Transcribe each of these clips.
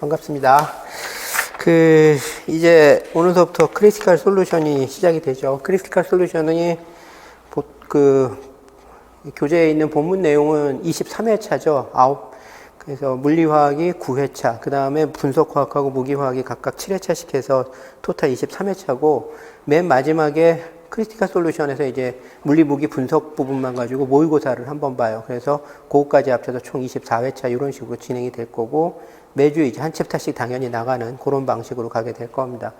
반갑습니다. 이제 오늘서부터 크리티컬 솔루션이 시작이 되죠. 크리티컬 솔루션이 교재에 있는 본문 내용은 23회차죠. 그래서 물리화학이 9회차, 그 다음에 분석화학하고 무기화학이 각각 7회차씩 해서 토탈 23회차고, 맨 마지막에 크리티컬 솔루션에서 이제 물리, 무기, 분석 부분만 가지고 모의고사를 한번 봐요. 그래서 그거까지 합쳐서 총 24회차 이런 식으로 진행이 될 거고, 매주 이제 한 챕터씩 당연히 나가는 그런 방식으로 가게 될 겁니다.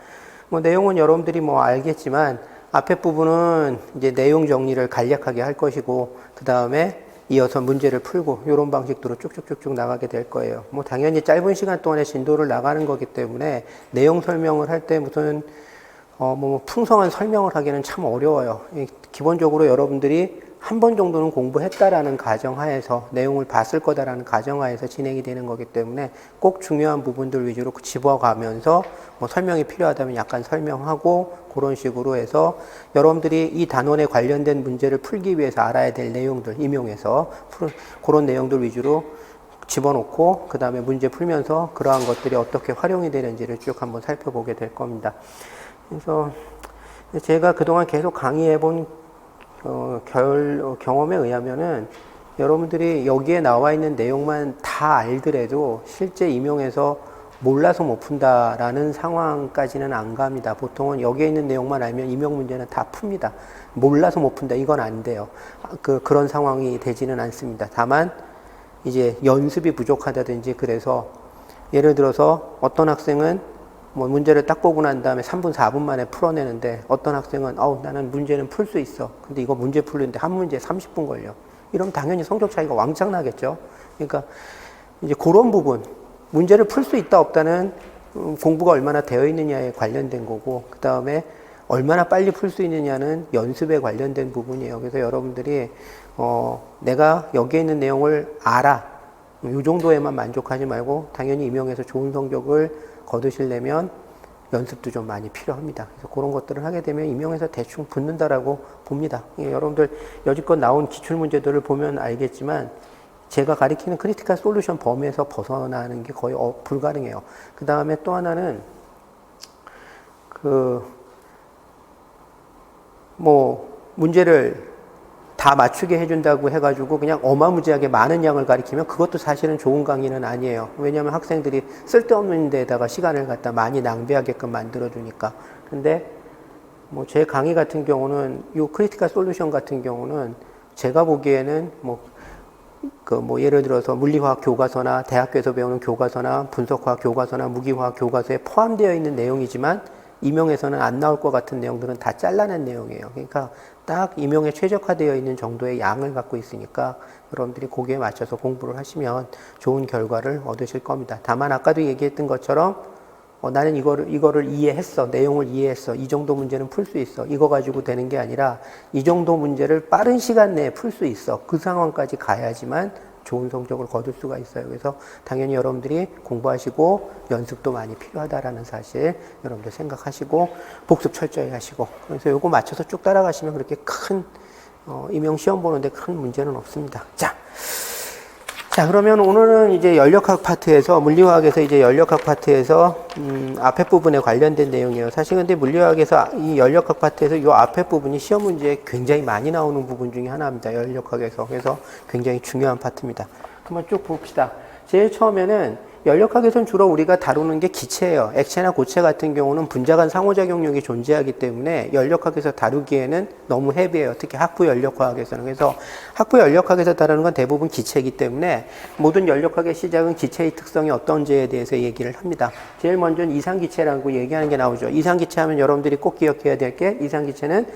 내용은 여러분들이 알겠지만, 앞에 부분은 이제 내용 정리를 간략하게 할 것이고, 그 다음에 이어서 문제를 풀고, 이런 방식으로 쭉쭉쭉쭉 나가게 될 거예요. 당연히 짧은 시간 동안에 진도를 나가는 거기 때문에, 내용 설명을 할 때 무슨, 풍성한 설명을 하기는 참 어려워요. 기본적으로 여러분들이 한 번 정도는 공부했다라는 가정하에서 내용을 봤을 거다라는 가정하에서 진행이 되는 거기 때문에 꼭 중요한 부분들 위주로 집어가면서 설명이 필요하다면 약간 설명하고 그런 식으로 해서 여러분들이 이 단원에 관련된 문제를 풀기 위해서 알아야 될 내용들 임용해서 그런 내용들 위주로 집어넣고 그 다음에 문제 풀면서 그러한 것들이 어떻게 활용이 되는지를 쭉 한번 살펴보게 될 겁니다. 그래서 제가 그동안 계속 강의해본 경험에 의하면은 여러분들이 여기에 나와 있는 내용만 다 알더라도 실제 임용해서 몰라서 못 푼다라는 상황까지는 안 갑니다. 보통은 여기에 있는 내용만 알면 임용 문제는 다 풉니다. 몰라서 못 푼다 이건 안 돼요. 그런 상황이 되지는 않습니다. 다만 이제 연습이 부족하다든지 그래서 예를 들어서 어떤 학생은 문제를 딱 보고 난 다음에 3분, 4분 만에 풀어내는데 어떤 학생은 나는 문제는 풀 수 있어. 근데 이거 문제 풀는데 한 문제 30분 걸려. 이러면 당연히 성적 차이가 왕창 나겠죠. 그러니까 이제 그런 부분, 문제를 풀 수 있다 없다는 공부가 얼마나 되어 있느냐에 관련된 거고, 그 다음에 얼마나 빨리 풀 수 있느냐는 연습에 관련된 부분이에요. 그래서 여러분들이 내가 여기에 있는 내용을 알아. 이 정도에만 만족하지 말고 당연히 임용해서 좋은 성적을 거두시려면 연습도 좀 많이 필요합니다. 그래서 그런 것들을 하게 되면 임용해서 대충 붙는다라고 봅니다. 여러분들 여지껏 나온 기출문제들을 보면 알겠지만 제가 가리키는 크리티컬 솔루션 범위에서 벗어나는 게 거의 불가능해요. 그 다음에 또 하나는 문제를 다 맞추게 해준다고 해가지고 그냥 어마무지하게 많은 양을 가리키면 그것도 사실은 좋은 강의는 아니에요. 왜냐하면 학생들이 쓸데없는 데다가 시간을 갖다 많이 낭비하게끔 만들어주니까. 근데 제 강의 같은 경우는 이 크리티컬 솔루션 같은 경우는 제가 보기에는 예를 들어서 물리화학 교과서나 대학교에서 배우는 교과서나 분석화학 교과서나 무기화학 교과서에 포함되어 있는 내용이지만 임용에서는 안 나올 것 같은 내용들은 다 잘라낸 내용이에요. 그러니까 딱 임용에 최적화되어 있는 정도의 양을 갖고 있으니까 여러분들이 거기에 맞춰서 공부를 하시면 좋은 결과를 얻으실 겁니다. 다만 아까도 얘기했던 것처럼 나는 이거를 이해했어. 내용을 이해했어. 이 정도 문제는 풀 수 있어. 이거 가지고 되는 게 아니라 이 정도 문제를 빠른 시간 내에 풀 수 있어. 그 상황까지 가야지만 좋은 성적을 거둘 수가 있어요. 그래서 당연히 여러분들이 공부하시고 연습도 많이 필요하다라는 사실 여러분들 생각하시고 복습 철저히 하시고 그래서 요거 맞춰서 쭉 따라가시면 그렇게 큰 임용 시험 보는데 큰 문제는 없습니다. 자 그러면 오늘은 이제 연력학 파트에서 물리화학에서 이제 연력학 파트에서 앞에 부분에 관련된 내용이에요. 사실 근데 물리화학에서 이 연력학 파트에서 이 앞에 부분이 시험 문제에 굉장히 많이 나오는 부분 중에 하나입니다. 연력학에서. 그래서 굉장히 중요한 파트입니다. 한번 쭉 봅시다. 제일 처음에는 연력학에서는 주로 우리가 다루는 게 기체예요. 액체나 고체 같은 경우는 분자 간 상호작용력이 존재하기 때문에 연력학에서 다루기에는 너무 헤비해요. 특히 학부 연력화학에서는. 그래서 학부 연력학에서 다루는 건 대부분 기체이기 때문에 모든 연력학의 시작은 기체의 특성이 어떤지에 대해서 얘기를 합니다. 제일 먼저는 이상기체라고 얘기하는 게 나오죠. 이상기체 하면 여러분들이 꼭 기억해야 될 게 이상기체는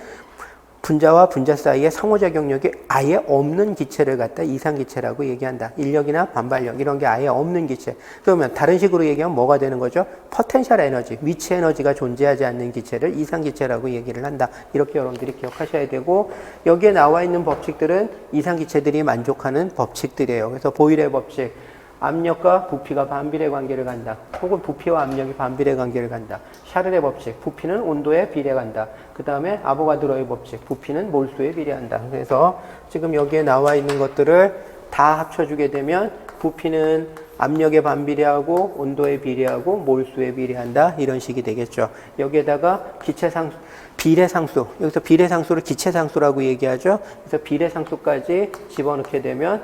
분자와 분자 사이에 상호작용력이 아예 없는 기체를 갖다 이상기체라고 얘기한다. 인력이나 반발력 이런 게 아예 없는 기체. 그러면 다른 식으로 얘기하면 뭐가 되는 거죠? 포텐셜 에너지, 위치 에너지가 존재하지 않는 기체를 이상기체라고 얘기를 한다. 이렇게 여러분들이 기억하셔야 되고 여기에 나와 있는 법칙들은 이상기체들이 만족하는 법칙들이에요. 그래서 보일의 법칙. 압력과 부피가 반비례 관계를 간다. 혹은 부피와 압력이 반비례 관계를 간다. 샤를의 법칙, 부피는 온도에 비례간다. 그 다음에 아보가드로의 법칙, 부피는 몰수에 비례한다. 그래서 지금 여기에 나와 있는 것들을 다 합쳐주게 되면 부피는 압력에 반비례하고 온도에 비례하고 몰수에 비례한다. 이런 식이 되겠죠. 여기에다가 기체상수, 비례상수, 여기서 비례상수를 기체상수라고 얘기하죠. 그래서 비례상수까지 집어넣게 되면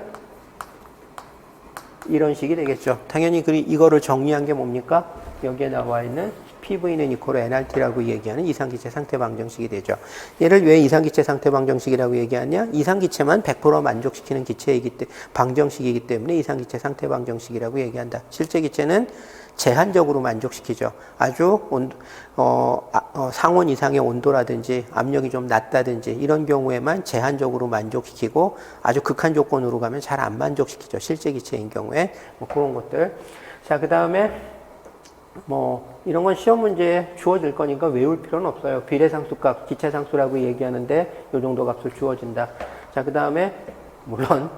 이런 식이 되겠죠. 당연히 이거를 정리한 게 뭡니까? 여기에 나와 있는 PV는 이퀄 nRT라고 얘기하는 이상기체 상태 방정식이 되죠. 얘를 왜 이상기체 상태 방정식이라고 얘기하냐? 이상기체만 100% 만족시키는 기체이기 때문에 방정식이기 때문에 이상기체 상태 방정식이라고 얘기한다. 실제 기체는 제한적으로 만족시키죠. 아주 상온 이상의 온도라든지 압력이 좀 낮다든지 이런 경우에만 제한적으로 만족시키고 아주 극한 조건으로 가면 잘 안 만족시키죠. 실제 기체인 경우에 뭐 그런 것들. 자, 그 다음에 뭐 이런 건 시험 문제에 주어질 거니까 외울 필요는 없어요. 비례상수 값, 기체상수라고 얘기하는데 이 정도 값을 주어진다. 자, 그 다음에 물론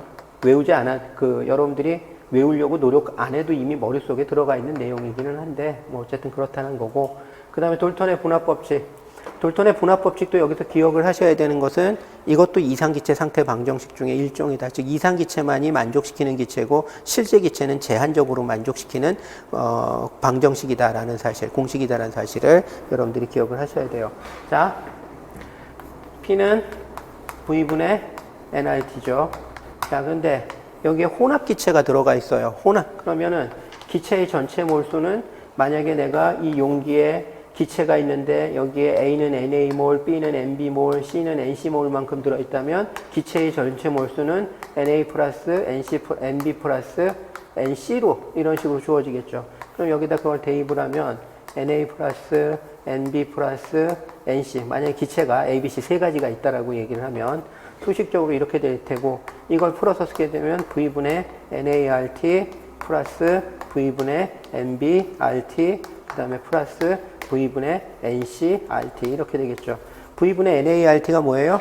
외우지 않아 여러분들이 외우려고 노력 안 해도 이미 머릿속에 들어가 있는 내용이기는 한데 뭐 어쨌든 그렇다는 거고. 그 다음에 돌턴의 분합법칙. 돌턴의 분합법칙도 여기서 기억을 하셔야 되는 것은 이것도 이상기체 상태 방정식 중에 일종이다. 즉 이상기체만이 만족시키는 기체고 실제 기체는 제한적으로 만족시키는 방정식이다라는 사실, 공식이다라는 사실을 여러분들이 기억을 하셔야 돼요. 자, P는 V분의 nRT죠. 자, 근데 여기에 혼합기체가 들어가 있어요. 혼합. 그러면은 기체의 전체 몰수는 만약에 내가 이 용기에 기체가 있는데 여기에 A는 NA몰, B는 NB몰, C는 NC몰만큼 들어있다면 기체의 전체 몰수는 NA 플러스 NB 플러스 NC로 이런 식으로 주어지겠죠. 그럼 여기다 그걸 대입을 하면 NA 플러스 NB 플러스 NC, 만약에 기체가 A, B, C 세 가지가 있다라고 얘기를 하면 수식적으로 이렇게 될 테고 이걸 풀어서 쓰게 되면 V분의 NART 플러스 V분의 NBRT 그 다음에 플러스 V분의 NCRT 이렇게 되겠죠. V분의 NART가 뭐예요?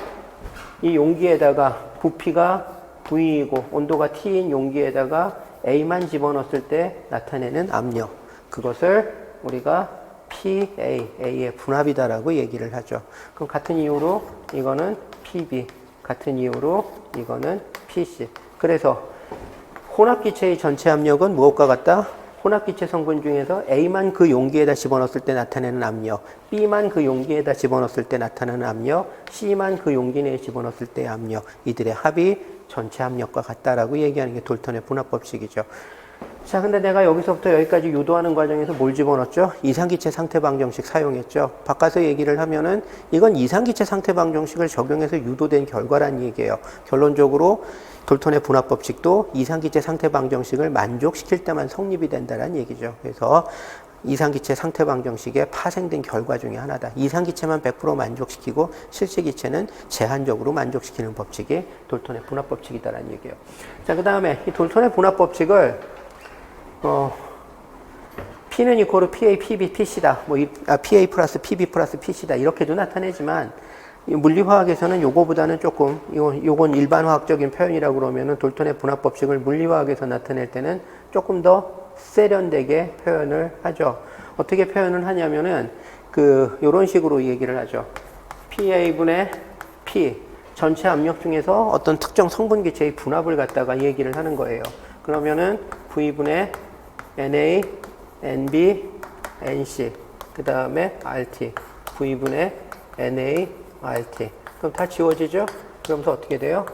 이 용기에다가 부피가 V이고 온도가 T인 용기에다가 A만 집어넣었을 때 나타내는 압력. 그것을 우리가 PA, A의 분합이다라고 얘기를 하죠. 그럼 같은 이유로 이거는 PB, 같은 이유로 이거는 PC. 그래서 혼합기체의 전체 압력은 무엇과 같다? 혼합기체 성분 중에서 A만 그 용기에다 집어넣었을 때 나타내는 압력, B만 그 용기에다 집어넣었을 때 나타나는 압력, C만 그 용기 내에 집어넣었을 때의 압력, 이들의 합이 전체 압력과 같다라고 얘기하는 게 돌턴의 분합법칙이죠. 자, 근데 내가 여기서부터 여기까지 유도하는 과정에서 뭘 집어넣었죠? 이상기체 상태 방정식 사용했죠. 바꿔서 얘기를 하면은 이건 이상기체 상태 방정식을 적용해서 유도된 결과란 얘기예요. 결론적으로 돌턴의 분합법칙도 이상기체 상태 방정식을 만족시킬 때만 성립이 된다는 얘기죠. 그래서 이상기체 상태 방정식에 파생된 결과 중에 하나다. 이상기체만 100% 만족시키고 실제 기체는 제한적으로 만족시키는 법칙이 돌턴의 분합법칙이다라는 얘기예요. 자, 그 다음에 이 돌턴의 분합법칙을 P는 이퀄 PA, PB, PC다. PA 플러스 PB 플러스 PC다. 이렇게도 나타내지만 물리화학에서는 요거보다는 조금 요건 일반 화학적인 표현이라고 그러면은 돌턴의 분합법칙을 물리화학에서 나타낼 때는 조금 더 세련되게 표현을 하죠. 어떻게 표현을 하냐면은 요런 식으로 얘기를 하죠. PA분의 P 전체 압력 중에서 어떤 특정 성분 기체의 분합을 갖다가 얘기를 하는 거예요. 그러면은 V분의 NA, NB, NC 그 다음에 RT V분의 NA, RT 그럼 다 지워지죠? 그러면서 어떻게 돼요?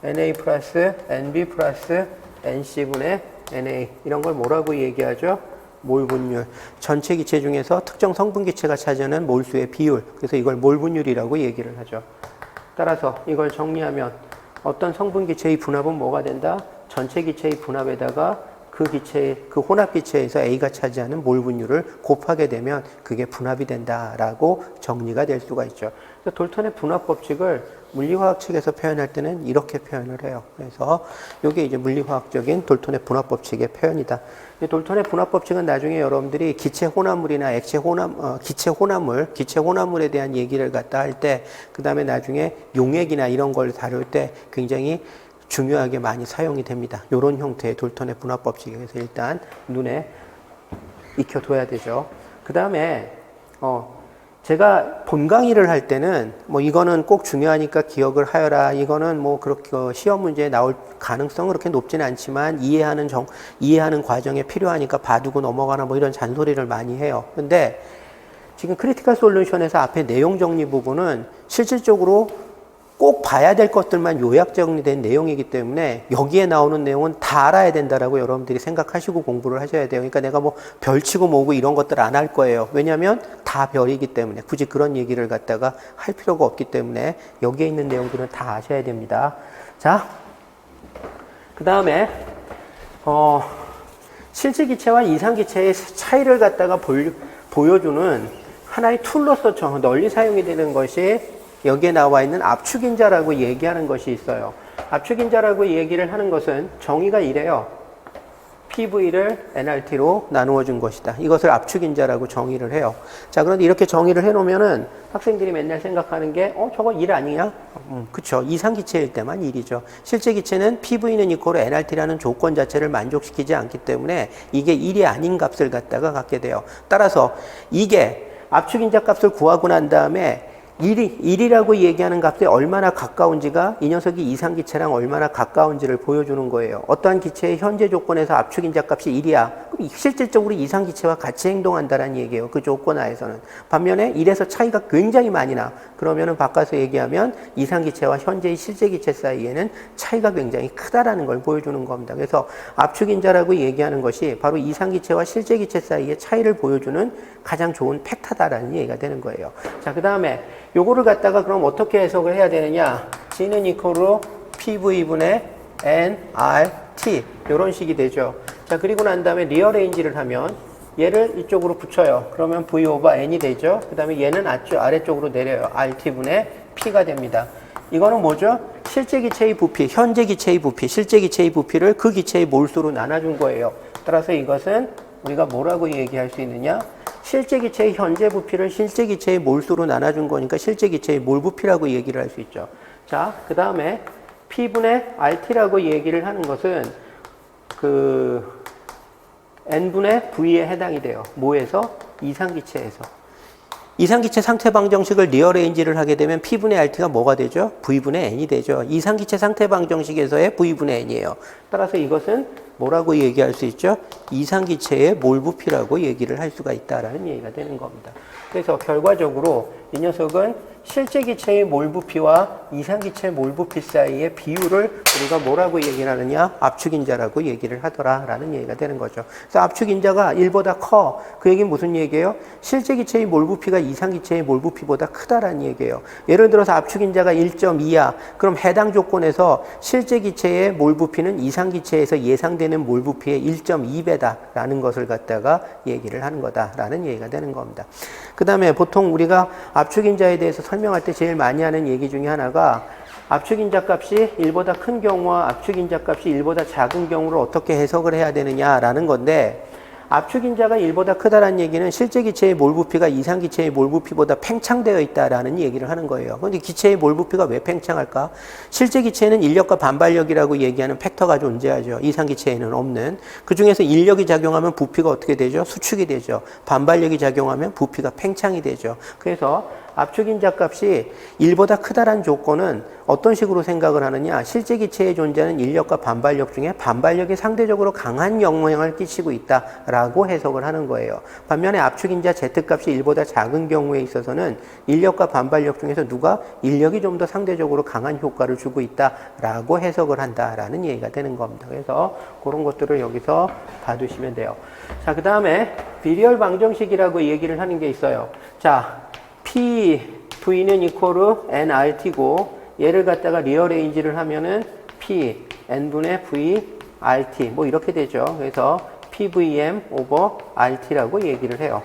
NA 플러스 NB 플러스 NC분의 NA 이런 걸 뭐라고 얘기하죠? 몰 분율. 전체 기체 중에서 특정 성분 기체가 차지하는 몰수의 비율. 그래서 이걸 몰 분율이라고 얘기를 하죠. 따라서 이걸 정리하면 어떤 성분 기체의 분합은 뭐가 된다? 전체 기체의 분합에다가 그 혼합 기체에서 A가 차지하는 몰 분율을 곱하게 되면 그게 분합이 된다라고 정리가 될 수가 있죠. 그래서 돌턴의 분합 법칙을 물리화학 측에서 표현할 때는 이렇게 표현을 해요. 그래서 이게 이제 물리화학적인 돌턴의 분합 법칙의 표현이다. 돌턴의 분합 법칙은 나중에 여러분들이 기체 혼합물이나 기체 혼합물에 대한 얘기를 갖다 할 때, 그 다음에 나중에 용액이나 이런 걸 다룰 때 굉장히 중요하게 많이 사용이 됩니다. 이런 형태의 돌턴의 분합 법칙에서 일단 눈에 익혀둬야 되죠. 그 다음에 제가 본 강의를 할 때는 뭐 이거는 꼭 중요하니까 기억을 하여라. 이거는 뭐 그렇게 시험 문제에 나올 가능성은 그렇게 높지는 않지만 이해하는 과정에 필요하니까 봐두고 넘어가나 뭐 이런 잔소리를 많이 해요. 근데 지금 크리티컬 솔루션에서 앞에 내용 정리 부분은 실질적으로 꼭 봐야 될 것들만 요약 정리된 내용이기 때문에 여기에 나오는 내용은 다 알아야 된다라고 여러분들이 생각하시고 공부를 하셔야 돼요. 그러니까 내가 뭐 별치고 뭐고 이런 것들 안 할 거예요. 왜냐하면 다 별이기 때문에 굳이 그런 얘기를 갖다가 할 필요가 없기 때문에 여기에 있는 내용들은 다 아셔야 됩니다. 자, 그 다음에 실제기체와 이상기체의 차이를 갖다가 보여주는 하나의 툴로서 널리 사용이 되는 것이 여기에 나와 있는 압축인자라고 얘기하는 것이 있어요. 압축인자라고 얘기를 하는 것은 정의가 이래요. PV를 NRT로 나누어 준 것이다. 이것을 압축인자라고 정의를 해요. 자, 그런데 이렇게 정의를 해놓으면은 학생들이 맨날 생각하는 게, 저거 1 아니냐? 그쵸. 이상기체일 때만 1이죠. 실제 기체는 PV는 이코로 NRT라는 조건 자체를 만족시키지 않기 때문에 이게 1이 아닌 값을 갖다가 갖게 돼요. 따라서 이게 압축인자 값을 구하고 난 다음에 1이라고 얘기하는 값에 얼마나 가까운지가 이 녀석이 이상기체랑 얼마나 가까운지를 보여주는 거예요. 어떠한 기체의 현재 조건에서 압축인자 값이 1이야. 그럼 실질적으로 이상기체와 같이 행동한다는 얘기예요. 그 조건 하에서는. 반면에 1에서 차이가 굉장히 많이 나. 그러면은 바꿔서 얘기하면 이상기체와 현재의 실제기체 사이에는 차이가 굉장히 크다라는 걸 보여주는 겁니다. 그래서 압축인자라고 얘기하는 것이 바로 이상기체와 실제기체 사이의 차이를 보여주는 가장 좋은 팩터다라는 얘기가 되는 거예요. 자, 그 다음에 요거를 갖다가 그럼 어떻게 해석을 해야 되느냐? G는 이퀄로 PV분의 nRT 요런 식이 되죠. 자, 그리고 난 다음에 리어레인지를 하면 얘를 이쪽으로 붙여요. 그러면 V 오버 N이 되죠. 그 다음에 얘는 아래쪽으로 내려요. RT분의 P가 됩니다. 이거는 뭐죠? 실제 기체의 부피, 현재 기체의 부피, 실제 기체의 부피를 그 기체의 몰수로 나눠준 거예요. 따라서 이것은 우리가 뭐라고 얘기할 수 있느냐? 실제 기체의 현재 부피를 실제 기체의 몰수로 나눠준 거니까 실제 기체의 몰 부피라고 얘기를 할 수 있죠. 자, 그 다음에 P분의 RT라고 얘기를 하는 것은 N분의 V에 해당이 돼요. 뭐에서? 이상기체에서. 이상기체 상태 방정식을 리어레인지를 하게 되면 P분의 RT가 뭐가 되죠? V분의 N이 되죠. 이상기체 상태 방정식에서의 V분의 N이에요. 따라서 이것은 뭐라고 얘기할 수 있죠? 이상기체의 몰부피라고 얘기를 할 수가 있다라는 얘기가 되는 겁니다. 그래서 결과적으로 이 녀석은 실제 기체의 몰부피와 이상기체 몰부피 사이의 비율을 우리가 뭐라고 얘기를 하느냐? 압축인자라고 얘기를 하더라라는 얘기가 되는 거죠. 그래서 압축인자가 1보다 커. 그 얘기는 무슨 얘기예요? 실제 기체의 몰부피가 이상기체의 몰부피보다 크다라는 얘기예요. 예를 들어서 압축인자가 1.2야. 그럼 해당 조건에서 실제 기체의 몰부피는 이상기체에서 예상되는 몰부피의 1.2배다라는 것을 갖다가 얘기를 하는 거다라는 얘기가 되는 겁니다. 그 다음에 보통 우리가 압축인자에 대해서 설명할 때 제일 많이 하는 얘기 중에 하나가 압축인자 값이 1보다 큰 경우와 압축인자 값이 1보다 작은 경우를 어떻게 해석을 해야 되느냐라는 건데, 압축인자가 1보다 크다라는 얘기는 실제 기체의 몰부피가 이상기체의 몰부피보다 팽창되어 있다라는 얘기를 하는 거예요. 그런데 기체의 몰부피가 왜 팽창할까? 실제 기체에는 인력과 반발력이라고 얘기하는 팩터가 존재하죠. 이상기체에는 없는. 그중에서 인력이 작용하면 부피가 어떻게 되죠? 수축이 되죠. 반발력이 작용하면 부피가 팽창이 되죠. 그래서 압축인자 값이 1보다 크다란 조건은 어떤 식으로 생각을 하느냐? 실제 기체에 존재하는 인력과 반발력 중에 반발력이 상대적으로 강한 영향을 끼치고 있다라고 해석을 하는 거예요. 반면에 압축인자 Z값이 1보다 작은 경우에 있어서는 인력과 반발력 중에서 누가 인력이 좀 더 상대적으로 강한 효과를 주고 있다라고 해석을 한다라는 얘기가 되는 겁니다. 그래서 그런 것들을 여기서 봐두시면 돼요. 자, 그 다음에 비리얼 방정식이라고 얘기를 하는 게 있어요. 자, PV는 이퀄로 nRT고 얘를 갖다가 리어레인지를 하면은 P, N분의 V, RT 뭐 이렇게 되죠. 그래서 PVM 오버 RT라고 얘기를 해요.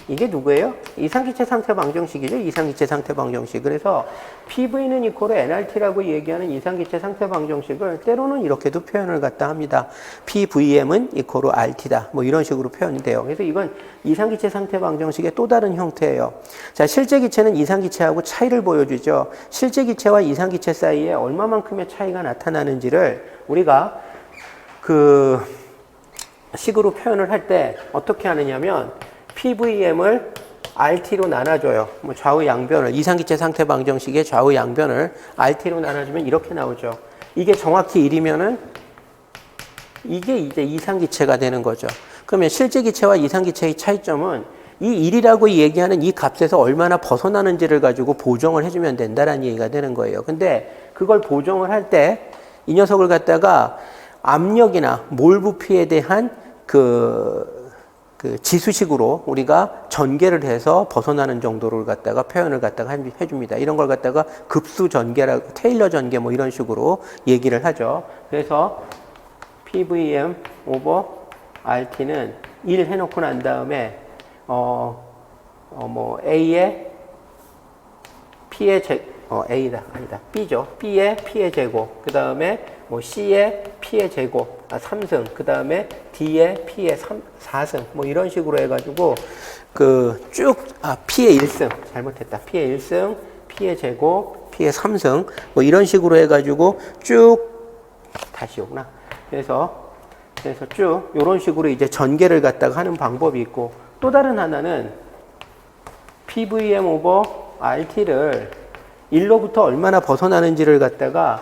이게 누구예요? 이상기체 상태 방정식이죠. 이상기체 상태 방정식. 그래서 PV는 이퀄로 nRT라고 얘기하는 이상기체 상태 방정식을 때로는 이렇게도 표현을 갖다 합니다. PVM은 이퀄로 RT다. 뭐 이런 식으로 표현이 돼요. 그래서 이건 이상기체 상태 방정식의 또 다른 형태예요. 자, 실제 기체는 이상기체하고 차이를 보여주죠. 실제 기체와 이상기체 사이에 얼마만큼의 차이가 나타나는지를 우리가 식으로 표현을 할 때 어떻게 하느냐면 PVM을 RT로 나눠줘요. 뭐 좌우 양변을, 이상기체 상태 방정식의 좌우 양변을 RT로 나눠주면 이렇게 나오죠. 이게 정확히 1이면은 이게 이제 이상기체가 되는 거죠. 그러면 실제기체와 이상기체의 차이점은 이 1이라고 얘기하는 이 값에서 얼마나 벗어나는지를 가지고 보정을 해주면 된다라는 얘기가 되는 거예요. 근데 그걸 보정을 할 때 이 녀석을 갖다가 압력이나 몰 부피에 대한 그 지수식으로 우리가 전개를 해서 벗어나는 정도를 갖다가 표현을 갖다가 해줍니다. 이런 걸 갖다가 급수 전개라고, 테일러 전개 뭐 이런 식으로 얘기를 하죠. 그래서 PVM 오버 RT는 1 해놓고 난 다음에 뭐 A의 P의 A다 아니다 B죠. B의 P의 제곱, 그 다음에 뭐 C의 P의 제곱 3승, 그 다음에 D의 P의 4승 뭐 이런 식으로 해가지고 P의 1승 잘못했다. P의 1승, P의 제곱, P의 3승 뭐 이런 식으로 해가지고 쭉 다시 오구나. 그래서 쭉 이런 식으로 이제 전개를 갖다가 하는 방법이 있고, 또 다른 하나는 PVM 오버 RT를 1로부터 얼마나 벗어나는지를 갖다가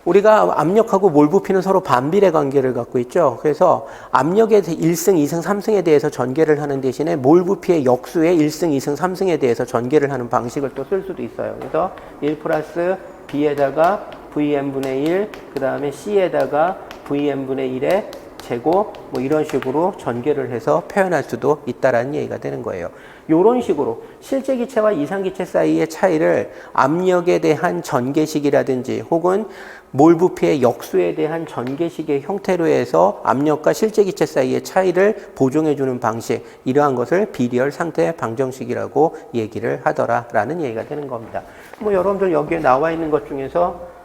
우리가 압력하고 몰 부피는 서로 반비례 관계를 갖고 있죠. 그래서 압력의 1승, 2승, 3승에 대해서 전개를 하는 대신에 몰 부피의 역수의 1승, 2승, 3승에 대해서 전개를 하는 방식을 또 쓸 수도 있어요. 그래서 1 플러스 B에다가 VM분의 1, 그 다음에 C에다가 VM분의 1의 제곱 뭐 이런 식으로 전개를 해서 표현할 수도 있다라는 얘기가 되는 거예요. 이런 식으로 실제 기체와 이상 기체 사이의 차이를 압력에 대한 전개식이라든지 혹은 몰 부피의 역수에 대한 전개식의 형태로 해서 압력과 실제 기체 사이의 차이를 보정해 주는 방식, 이러한 것을 비리얼 상태 방정식이라고 얘기를 하더라라는 얘기가 되는 겁니다. 뭐 여러분들 여기에 나와 있는 것 중에서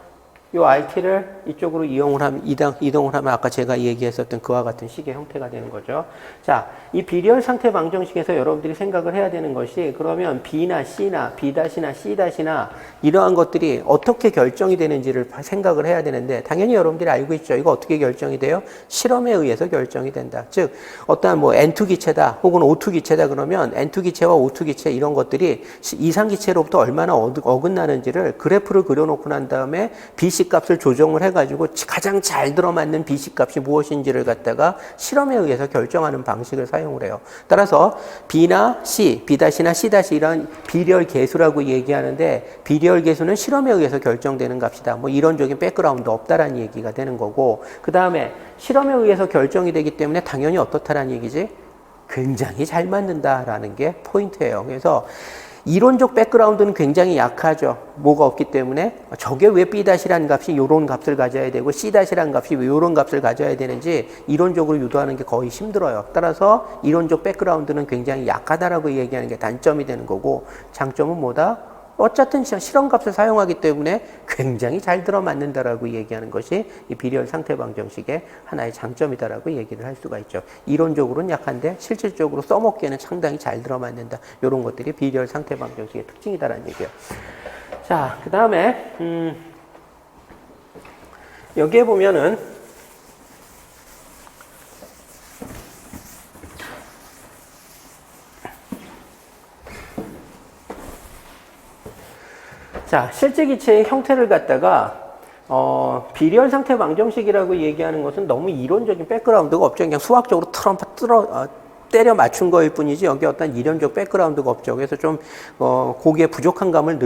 이 RT를 이쪽으로 이동을 하면 아까 제가 얘기했었던 그와 같은 식의 형태가 되는 거죠. 자, 이 비리얼 상태 방정식에서 여러분들이 생각을 해야 되는 것이, 그러면 B나 C나 B'나 C'나 이러한 것들이 어떻게 결정이 되는지를 생각을 해야 되는데, 당연히 여러분들이 알고 있죠. 이거 어떻게 결정이 돼요? 실험에 의해서 결정이 된다. 즉 어떠한 뭐 N2 기체다 혹은 O2 기체다 그러면 N2 기체와 O2 기체 이런 것들이 이상 기체로부터 얼마나 어긋나는지를 그래프를 그려놓고 난 다음에 BC 값을 조정을 해가지고 가장 잘 들어맞는 BC 값이 무엇인지를 갖다가 실험에 의해서 결정하는 방식을 사용을 해요. 따라서 B나 C, B-나 C- 이런 비리얼 계수라고 얘기하는데, 비리얼 계수는 실험에 의해서 결정되는 값이다. 뭐 이론적인 백그라운드 없다라는 얘기가 되는 거고, 그 다음에 실험에 의해서 결정이 되기 때문에 당연히 어떻다라는 얘기지? 굉장히 잘 맞는다라는 게 포인트예요. 그래서 이론적 백그라운드는 굉장히 약하죠. 뭐가 없기 때문에 저게 왜 B-라는 값이 이런 값을 가져야 되고 C-라는 값이 왜 이런 값을 가져야 되는지 이론적으로 유도하는 게 거의 힘들어요. 따라서 이론적 백그라운드는 굉장히 약하다라고 얘기하는 게 단점이 되는 거고, 장점은 뭐다? 어쨌든 실험값을 사용하기 때문에 굉장히 잘 들어맞는다라고 얘기하는 것이 이 비리얼 상태 방정식의 하나의 장점이다라고 얘기를 할 수가 있죠. 이론적으로는 약한데 실질적으로 써먹기에는 상당히 잘 들어맞는다. 이런 것들이 비리얼 상태 방정식의 특징이다라는 얘기예요. 자, 그 다음에 여기에 보면은 자, 실제 기체의 형태를 갖다가 비리얼 상태 방정식이라고 얘기하는 것은 너무 이론적인 백그라운드가 없죠. 그냥 수학적으로 때려 맞춘 거일 뿐이지 여기 어떤 이론적 백그라운드가 없죠. 그래서 좀 거기에 부족한 감을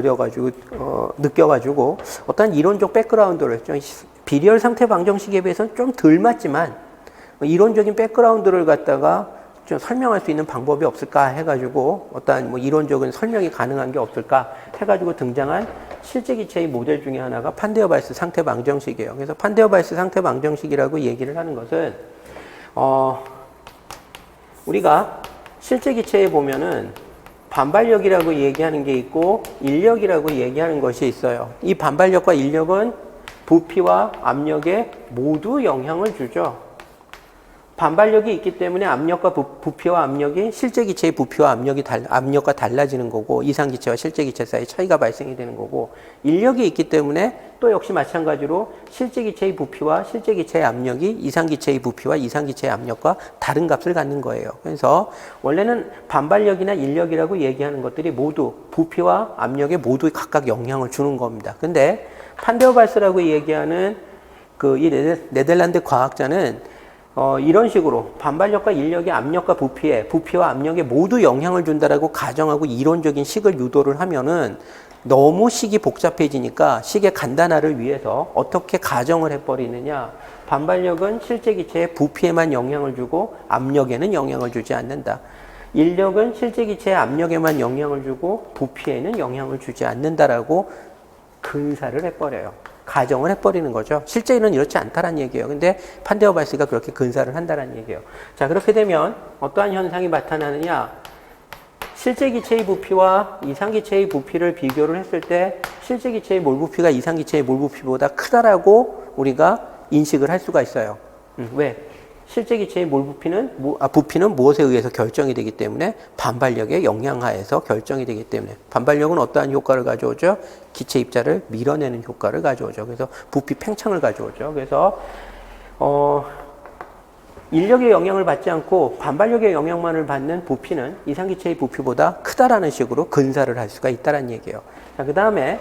느껴가지고 어떤 이론적 백그라운드를 좀 비리얼 상태 방정식에 비해서는 좀 덜 맞지만 이론적인 백그라운드를 갖다가 좀 설명할 수 있는 방법이 없을까 해가지고 어떠한 뭐 이론적인 설명이 가능한 게 없을까 해가지고 등장한 실제 기체의 모델 중에 하나가 판데어바이스 상태 방정식이에요. 그래서 판데어바이스 상태 방정식이라고 얘기를 하는 것은 우리가 실제 기체에 보면은 반발력이라고 얘기하는 게 있고 인력이라고 얘기하는 것이 있어요. 이 반발력과 인력은 부피와 압력에 모두 영향을 주죠. 반발력이 있기 때문에 압력과 부피와 압력이 실제 기체의 부피와 압력과 달라지는 거고 이상 기체와 실제 기체 사이 차이가 발생이 되는 거고 인력이 있기 때문에 또 역시 마찬가지로 실제 기체의 부피와 실제 기체의 압력이 이상 기체의 부피와 이상 기체의 압력과 다른 값을 갖는 거예요. 그래서 원래는 반발력이나 인력이라고 얘기하는 것들이 모두 부피와 압력에 모두 각각 영향을 주는 겁니다. 근데 판데어발스라고 얘기하는 이 네덜란드 과학자는 이런 식으로 반발력과 인력이 압력과 부피와 압력에 모두 영향을 준다라고 가정하고 이론적인 식을 유도를 하면은 너무 식이 복잡해지니까 식의 간단화를 위해서 어떻게 가정을 해버리느냐. 반발력은 실제 기체의 부피에만 영향을 주고 압력에는 영향을 주지 않는다. 인력은 실제 기체의 압력에만 영향을 주고 부피에는 영향을 주지 않는다라고 근사를 해버려요. 가정을 해버리는 거죠. 실제로는 이렇지 않다는 얘기예요. 근데 판데어발스가 그렇게 근사를 한다는 얘기예요. 자, 그렇게 되면 어떠한 현상이 나타나느냐? 실제 기체의 부피와 이상 기체의 부피를 비교를 했을 때 실제 기체의 몰 부피가 이상 기체의 몰 부피보다 크다라고 우리가 인식을 할 수가 있어요. 왜? 실제 기체의 몰 부피는 무엇에 의해서 결정이 되기 때문에 반발력의 영향하에서 결정이 되기 때문에 반발력은 어떠한 효과를 가져오죠? 기체 입자를 밀어내는 효과를 가져오죠. 그래서 부피 팽창을 가져오죠. 그래서 인력의 영향을 받지 않고 반발력의 영향만을 받는 부피는 이상 기체의 부피보다 크다라는 식으로 근사를 할 수가 있다는 얘기예요. 자, 그 다음에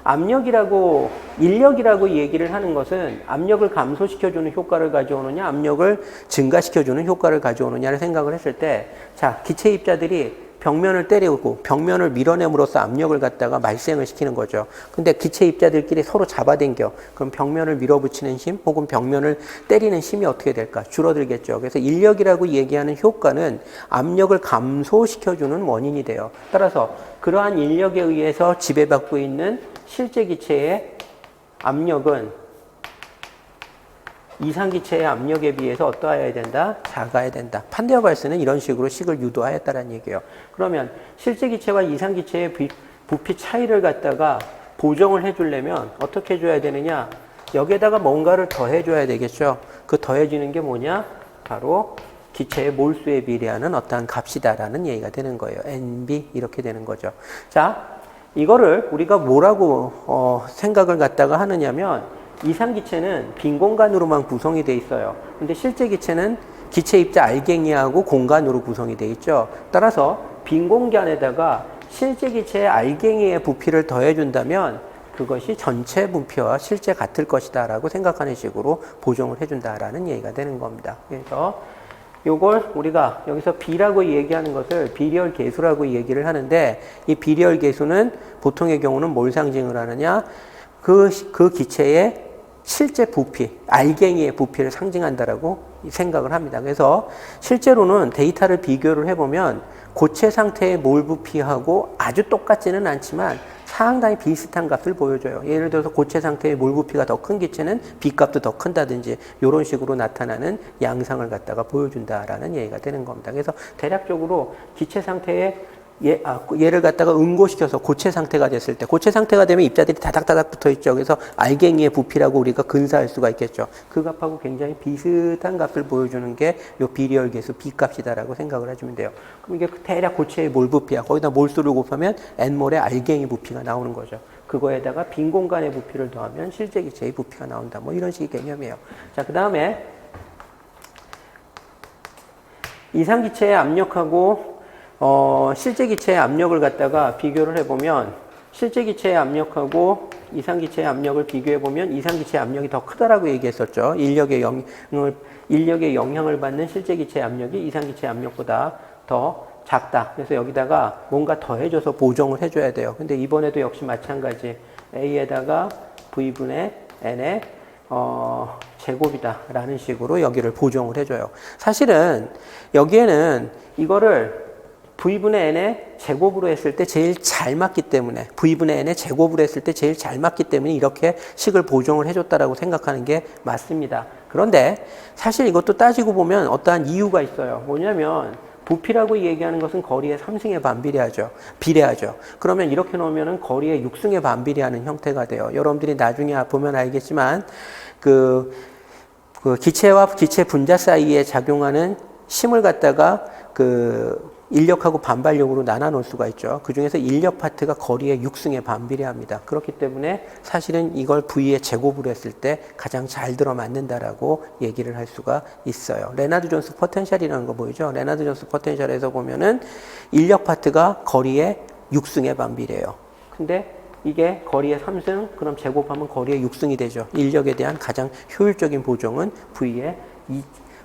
인력이라고 얘기를 하는 것은 압력을 감소시켜주는 효과를 가져오느냐, 압력을 증가시켜주는 효과를 가져오느냐를 생각을 했을 때, 자, 기체 입자들이 벽면을 때리고 벽면을 밀어냄으로써 압력을 갖다가 발생을 시키는 거죠. 근데 기체 입자들끼리 서로 잡아당겨. 그럼 벽면을 밀어붙이는 힘 혹은 벽면을 때리는 힘이 어떻게 될까? 줄어들겠죠. 그래서 인력이라고 얘기하는 효과는 압력을 감소시켜주는 원인이 돼요. 따라서 그러한 인력에 의해서 지배받고 있는 실제 기체의 압력은 이상 기체의 압력에 비해서 어떠해야 된다? 작아야 된다. 판데어발스는 이런 식으로 식을 유도하였다는 얘기예요. 그러면 실제 기체와 이상 기체의 부피 차이를 갖다가 보정을 해주려면 어떻게 해줘야 되느냐? 여기에다가 뭔가를 더해줘야 되겠죠. 그 더해지는 게 뭐냐? 바로 기체의 몰수에 비례하는 어떠한 값이다라는 얘기가 되는 거예요. NB 이렇게 되는 거죠. 자, 이거를 우리가 뭐라고 생각을 갖다가 하느냐면 이상 기체는 빈 공간으로만 구성이 돼 있어요. 근데 실제 기체는 기체 입자 알갱이하고 공간으로 구성이 돼 있죠. 따라서 빈 공간에다가 실제 기체의 알갱이의 부피를 더해준다면 그것이 전체 부피와 실제 같을 것이다 라고 생각하는 식으로 보정을 해준다라는 얘기가 되는 겁니다. 그래서 요걸 우리가 여기서 B라고 얘기하는 것을 비리얼 계수라고 얘기를 하는데 이 비리얼 계수는 보통의 경우는 뭘 상징을 하느냐? 그 기체의 실제 부피, 알갱이의 부피를 상징한다라고 생각을 합니다. 그래서 실제로는 데이터를 비교를 해보면 고체 상태의 몰 부피하고 아주 똑같지는 않지만 상당히 비슷한 값을 보여줘요. 예를 들어서 고체 상태의 몰 부피가 더 큰 기체는 B값도 더 큰다든지 이런 식으로 나타나는 양상을 갖다가 보여준다라는 얘기가 되는 겁니다. 그래서 대략적으로 기체 상태의 얘를 갖다가 응고시켜서 고체 상태가 됐을 때 고체 상태가 되면 입자들이 다닥다닥 붙어 있죠. 그래서 알갱이의 부피라고 우리가 근사할 수가 있겠죠. 그 값하고 굉장히 비슷한 값을 보여주는 게 요 비리얼 계수 B값이다라고 생각을 해주면 돼요. 그럼 이게 대략 고체의 몰 부피야. 거기다 몰수를 곱하면 N몰의 알갱이 부피가 나오는 거죠. 그거에다가 빈 공간의 부피를 더하면 실제 기체의 부피가 나온다. 뭐 이런 식의 개념이에요. 자, 그 다음에 이상 기체의 압력하고 실제 기체의 압력을 갖다가 비교를 해보면 실제 기체의 압력하고 이상 기체의 압력을 비교해보면 이상 기체의 압력이 더 크다라고 얘기했었죠. 인력의 영향을 받는 실제 기체의 압력이 이상 기체의 압력보다 더 작다. 그래서 여기다가 뭔가 더해줘서 보정을 해줘야 돼요. 근데 이번에도 역시 마찬가지 A에다가 V분의 N의 제곱이다 라는 식으로 여기를 보정을 해줘요. 사실은 여기에는 이거를 V분의 N의 제곱으로 했을 때 제일 잘 맞기 때문에 V분의 N의 제곱으로 했을 때 제일 잘 맞기 때문에 이렇게 식을 보정을 해줬다라고 생각하는 게 맞습니다. 그런데 사실 이것도 따지고 보면 어떠한 이유가 있어요. 뭐냐면 부피라고 얘기하는 것은 거리의 3승에 비례하죠. 그러면 이렇게 놓으면 거리의 6승에 반비례하는 형태가 돼요. 여러분들이 나중에 보면 알겠지만 그 기체와 기체 분자 사이에 작용하는 힘을 갖다가 그 인력하고 반발력으로 나눠 놓을 수가 있죠. 그 중에서 인력 파트가 거리의 6승에 반비례합니다. 그렇기 때문에 사실은 이걸 V의 제곱으로 했을 때 가장 잘 들어맞는다라고 얘기를 할 수가 있어요. 레나드 존스 포텐셜이라는 거 보이죠? 레나드 존스 포텐셜에서 보면은 인력 파트가 거리의 6승에 반비례해요. 근데 이게 거리의 3승, 그럼 제곱하면 거리의 6승이 되죠. 인력에 대한 가장 효율적인 보정은 V의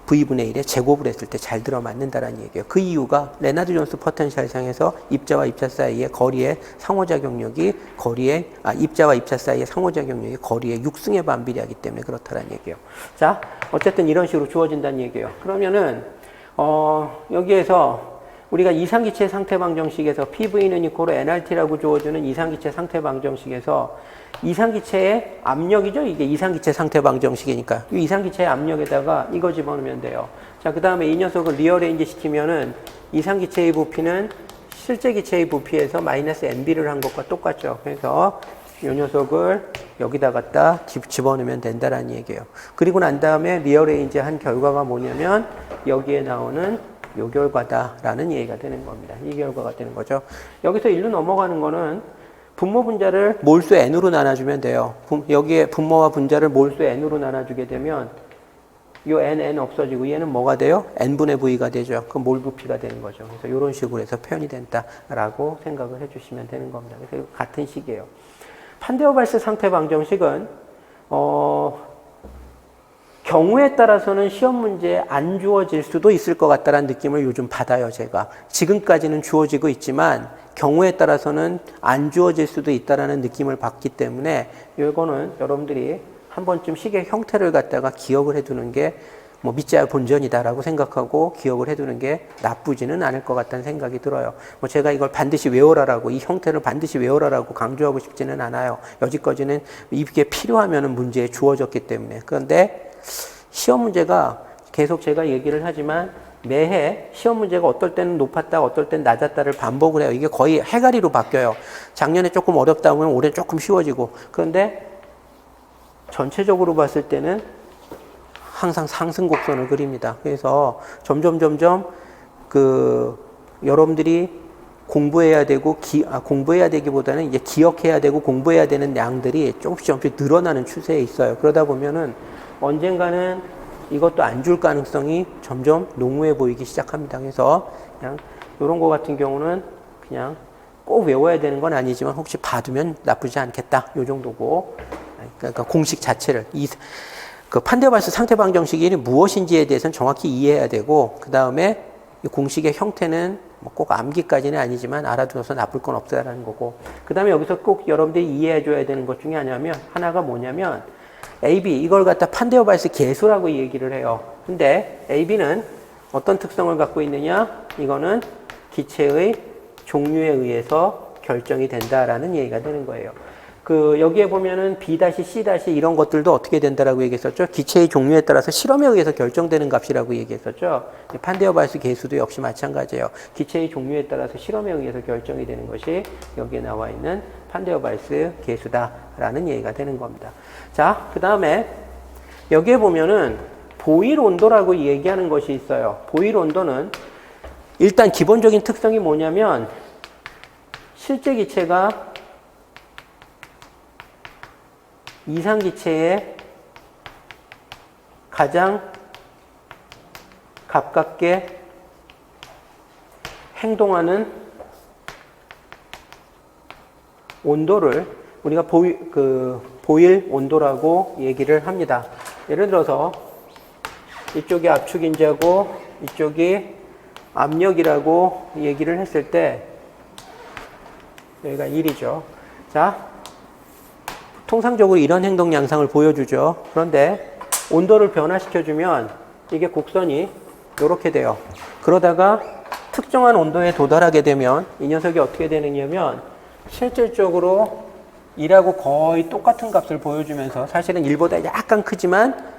V분의 1에 제곱을 했을 때 잘 들어맞는다라는 얘기예요. 그 이유가 레나드 존스 포텐셜상에서 입자와 입자 사이의 거리의 상호작용력이 입자와 입자 사이의 상호작용력이 거리의 6승에 반비례하기 때문에 그렇다라는 얘기예요. 자, 어쨌든 이런 식으로 주어진다는 얘기예요. 그러면은 여기에서 우리가 이상기체 상태 방정식에서 PV는 이코로 nRT라고 주어주는 이상기체 상태 방정식에서 이상기체의 압력이죠. 이게 이상기체 상태 방정식이니까 이 이상기체의 압력에다가 이거 집어넣으면 돼요. 자, 그 다음에 이 녀석을 리어레인지 시키면은 이상기체의 부피는 실제 기체의 부피에서 마이너스 NB를 한 것과 똑같죠. 그래서 이 녀석을 여기다 갖다 집어넣으면 된다라는 얘기예요. 그리고 난 다음에 리어레인지 한 결과가 뭐냐면 여기에 나오는 요 결과다라는 얘기가 되는 겁니다. 이 결과가 되는 거죠. 여기서 일로 넘어가는 거는 분모 분자를 몰수 n으로 나눠주면 돼요. 여기에 분모와 분자를 몰수 n으로 나눠주게 되면 요 n 없어지고 얘는 뭐가 돼요? n분의 v가 되죠. 그럼 몰 부피가 되는 거죠. 그래서 이런 식으로 해서 표현이 된다라고 생각을 해주시면 되는 겁니다. 그래서 같은 식이에요. 판데어발스 상태 방정식은 경우에 따라서는 시험 문제에 안 주어질 수도 있을 것 같다는 느낌을 요즘 받아요, 제가. 지금까지는 주어지고 있지만 경우에 따라서는 안 주어질 수도 있다는 느낌을 받기 때문에 이거는 여러분들이 한 번쯤 식의 형태를 갖다가 기억을 해두는 게 뭐 믿자야 본전이다라고 생각하고 기억을 해두는 게 나쁘지는 않을 것 같다는 생각이 들어요. 뭐 제가 이걸 반드시 외워라라고 이 형태를 반드시 외워라라고 강조하고 싶지는 않아요. 여지까지는 이게 필요하면은 문제에 주어졌기 때문에. 그런데 시험 문제가 계속 제가 얘기를 하지만 매해 시험 문제가 어떨 때는 높았다 어떨 때는 낮았다를 반복을 해요. 이게 거의 해가리로 바뀌어요. 작년에 조금 어렵다 하면 올해 조금 쉬워지고. 그런데 전체적으로 봤을 때는 항상 상승 곡선을 그립니다. 그래서 점점 여러분들이 공부해야 되고 공부해야 되기보다는 이제 기억해야 되고 공부해야 되는 양들이 조금씩 늘어나는 추세에 있어요. 그러다 보면은 언젠가는 이것도 안 줄 가능성이 점점 농후해 보이기 시작합니다. 그래서 그냥 이런 거 같은 경우는 그냥 꼭 외워야 되는 건 아니지만 혹시 봐두면 나쁘지 않겠다. 요 정도고. 그러니까 공식 자체를 그 판데어발스 상태 방정식이 무엇인지에 대해서는 정확히 이해해야 되고 그 다음에 이 공식의 형태는 뭐 꼭 암기까지는 아니지만 알아두어서 나쁠 건 없다라는 거고 그 다음에 여기서 꼭 여러분들이 이해해줘야 되는 것 중에 하나가 뭐냐면 AB 이걸 갖다 판데어발스 계수라고 얘기를 해요. 근데 AB는 어떤 특성을 갖고 있느냐? 이거는 기체의 종류에 의해서 결정이 된다라는 얘기가 되는 거예요. 여기에 보면은 B-C- 이런 것들도 어떻게 된다라고 얘기했었죠? 기체의 종류에 따라서 실험에 의해서 결정되는 값이라고 얘기했었죠? 판데어발스 계수도 역시 마찬가지예요. 기체의 종류에 따라서 실험에 의해서 결정이 되는 것이 여기에 나와 있는 판데어발스 계수다라는 얘기가 되는 겁니다. 자, 그 다음에 여기에 보면은 보일 온도라고 얘기하는 것이 있어요. 보일 온도는 일단 기본적인 특성이 뭐냐면 실제 기체가 이상기체에 가장 가깝게 행동하는 온도를 우리가 보일 온도라고 얘기를 합니다. 예를 들어서 이쪽이 압축인자고 이쪽이 압력이라고 얘기를 했을 때 여기가 1이죠. 자, 통상적으로 이런 행동 양상을 보여주죠. 그런데 온도를 변화시켜주면 이게 곡선이 이렇게 돼요. 그러다가 특정한 온도에 도달하게 되면 이 녀석이 어떻게 되느냐면 실질적으로 1하고 거의 똑같은 값을 보여주면서 사실은 1보다 약간 크지만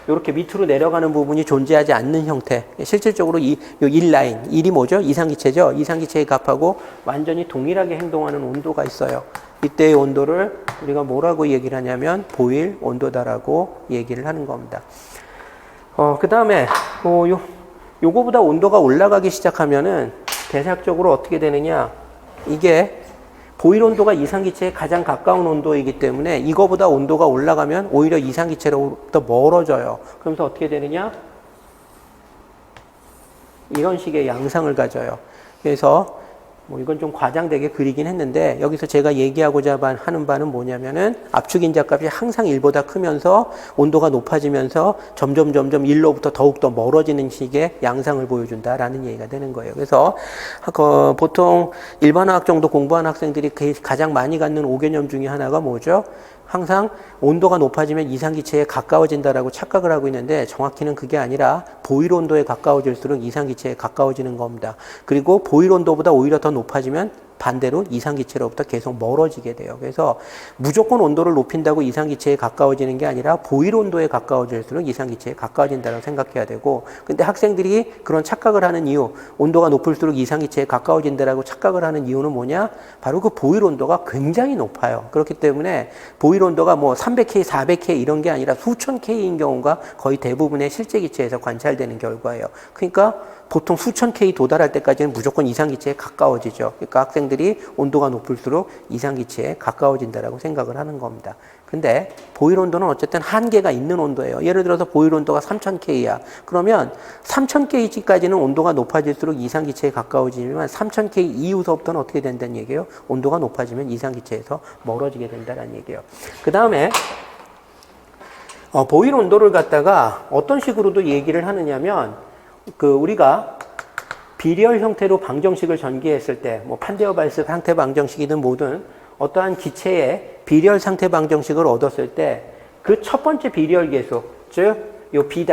이렇게 밑으로 내려가는 부분이 존재하지 않는 형태. 실질적으로 이 1라인, 1이 뭐죠? 이상기체죠? 이상기체의 값하고 완전히 동일하게 행동하는 온도가 있어요. 이때의 온도를 우리가 뭐라고 얘기를 하냐면 보일 온도다라고 얘기를 하는 겁니다. 그 다음에, 요거보다 온도가 올라가기 시작하면은 대략적으로 어떻게 되느냐. 이게 보일 온도가 이상기체에 가장 가까운 온도이기 때문에 이거보다 온도가 올라가면 오히려 이상기체로부터 멀어져요. 그러면서 어떻게 되느냐? 이런 식의 양상을 가져요. 그래서 뭐 이건 좀 과장되게 그리긴 했는데 여기서 제가 얘기하고자 하는 바는 뭐냐면은 압축 인자값이 항상 1보다 크면서 온도가 높아지면서 점점 1로부터 더욱더 멀어지는 식의 양상을 보여준다라는 얘기가 되는 거예요. 그래서 보통 일반화학 정도 공부한 학생들이 가장 많이 갖는 5개념 중에 하나가 뭐죠? 항상 온도가 높아지면 이상기체에 가까워진다라고 착각을 하고 있는데 정확히는 그게 아니라 보일 온도에 가까워질수록 이상기체에 가까워지는 겁니다. 그리고 보일 온도보다 오히려 더 높아지면 반대로 이상기체로부터 계속 멀어지게 돼요. 그래서 무조건 온도를 높인다고 이상기체에 가까워지는 게 아니라 보일 온도에 가까워질수록 이상기체에 가까워진다고 생각해야 되고, 근데 학생들이 그런 착각을 하는 이유, 온도가 높을수록 이상기체에 가까워진다라고 착각을 하는 이유는 뭐냐? 바로 그 보일 온도가 굉장히 높아요. 그렇기 때문에 보일 온도가 뭐 300K, 400K 이런 게 아니라 수천 K인 경우가 거의 대부분의 실제 기체에서 관찰되는 결과예요. 그러니까 보통 수천 K 도달할 때까지는 무조건 이상기체에 가까워지죠. 그러니까 학생들이 온도가 높을수록 이상기체에 가까워진다라고 생각을 하는 겁니다. 근데 보일 온도는 어쨌든 한계가 있는 온도예요. 예를 들어서 보일 온도가 3000K야. 그러면 3000K까지는 온도가 높아질수록 이상기체에 가까워지지만 3000K 이후서부터는 어떻게 된다는 얘기예요? 온도가 높아지면 이상기체에서 멀어지게 된다는 얘기예요. 그 다음에 보일 온도를 갖다가 어떤 식으로도 얘기를 하느냐면 우리가 비리얼 형태로 방정식을 전개했을 때, 뭐 판데어발스 상태 방정식이든 뭐든 어떠한 기체의 비리얼 상태 방정식을 얻었을 때 그 첫 번째 비리얼 계수, 즉 요 B-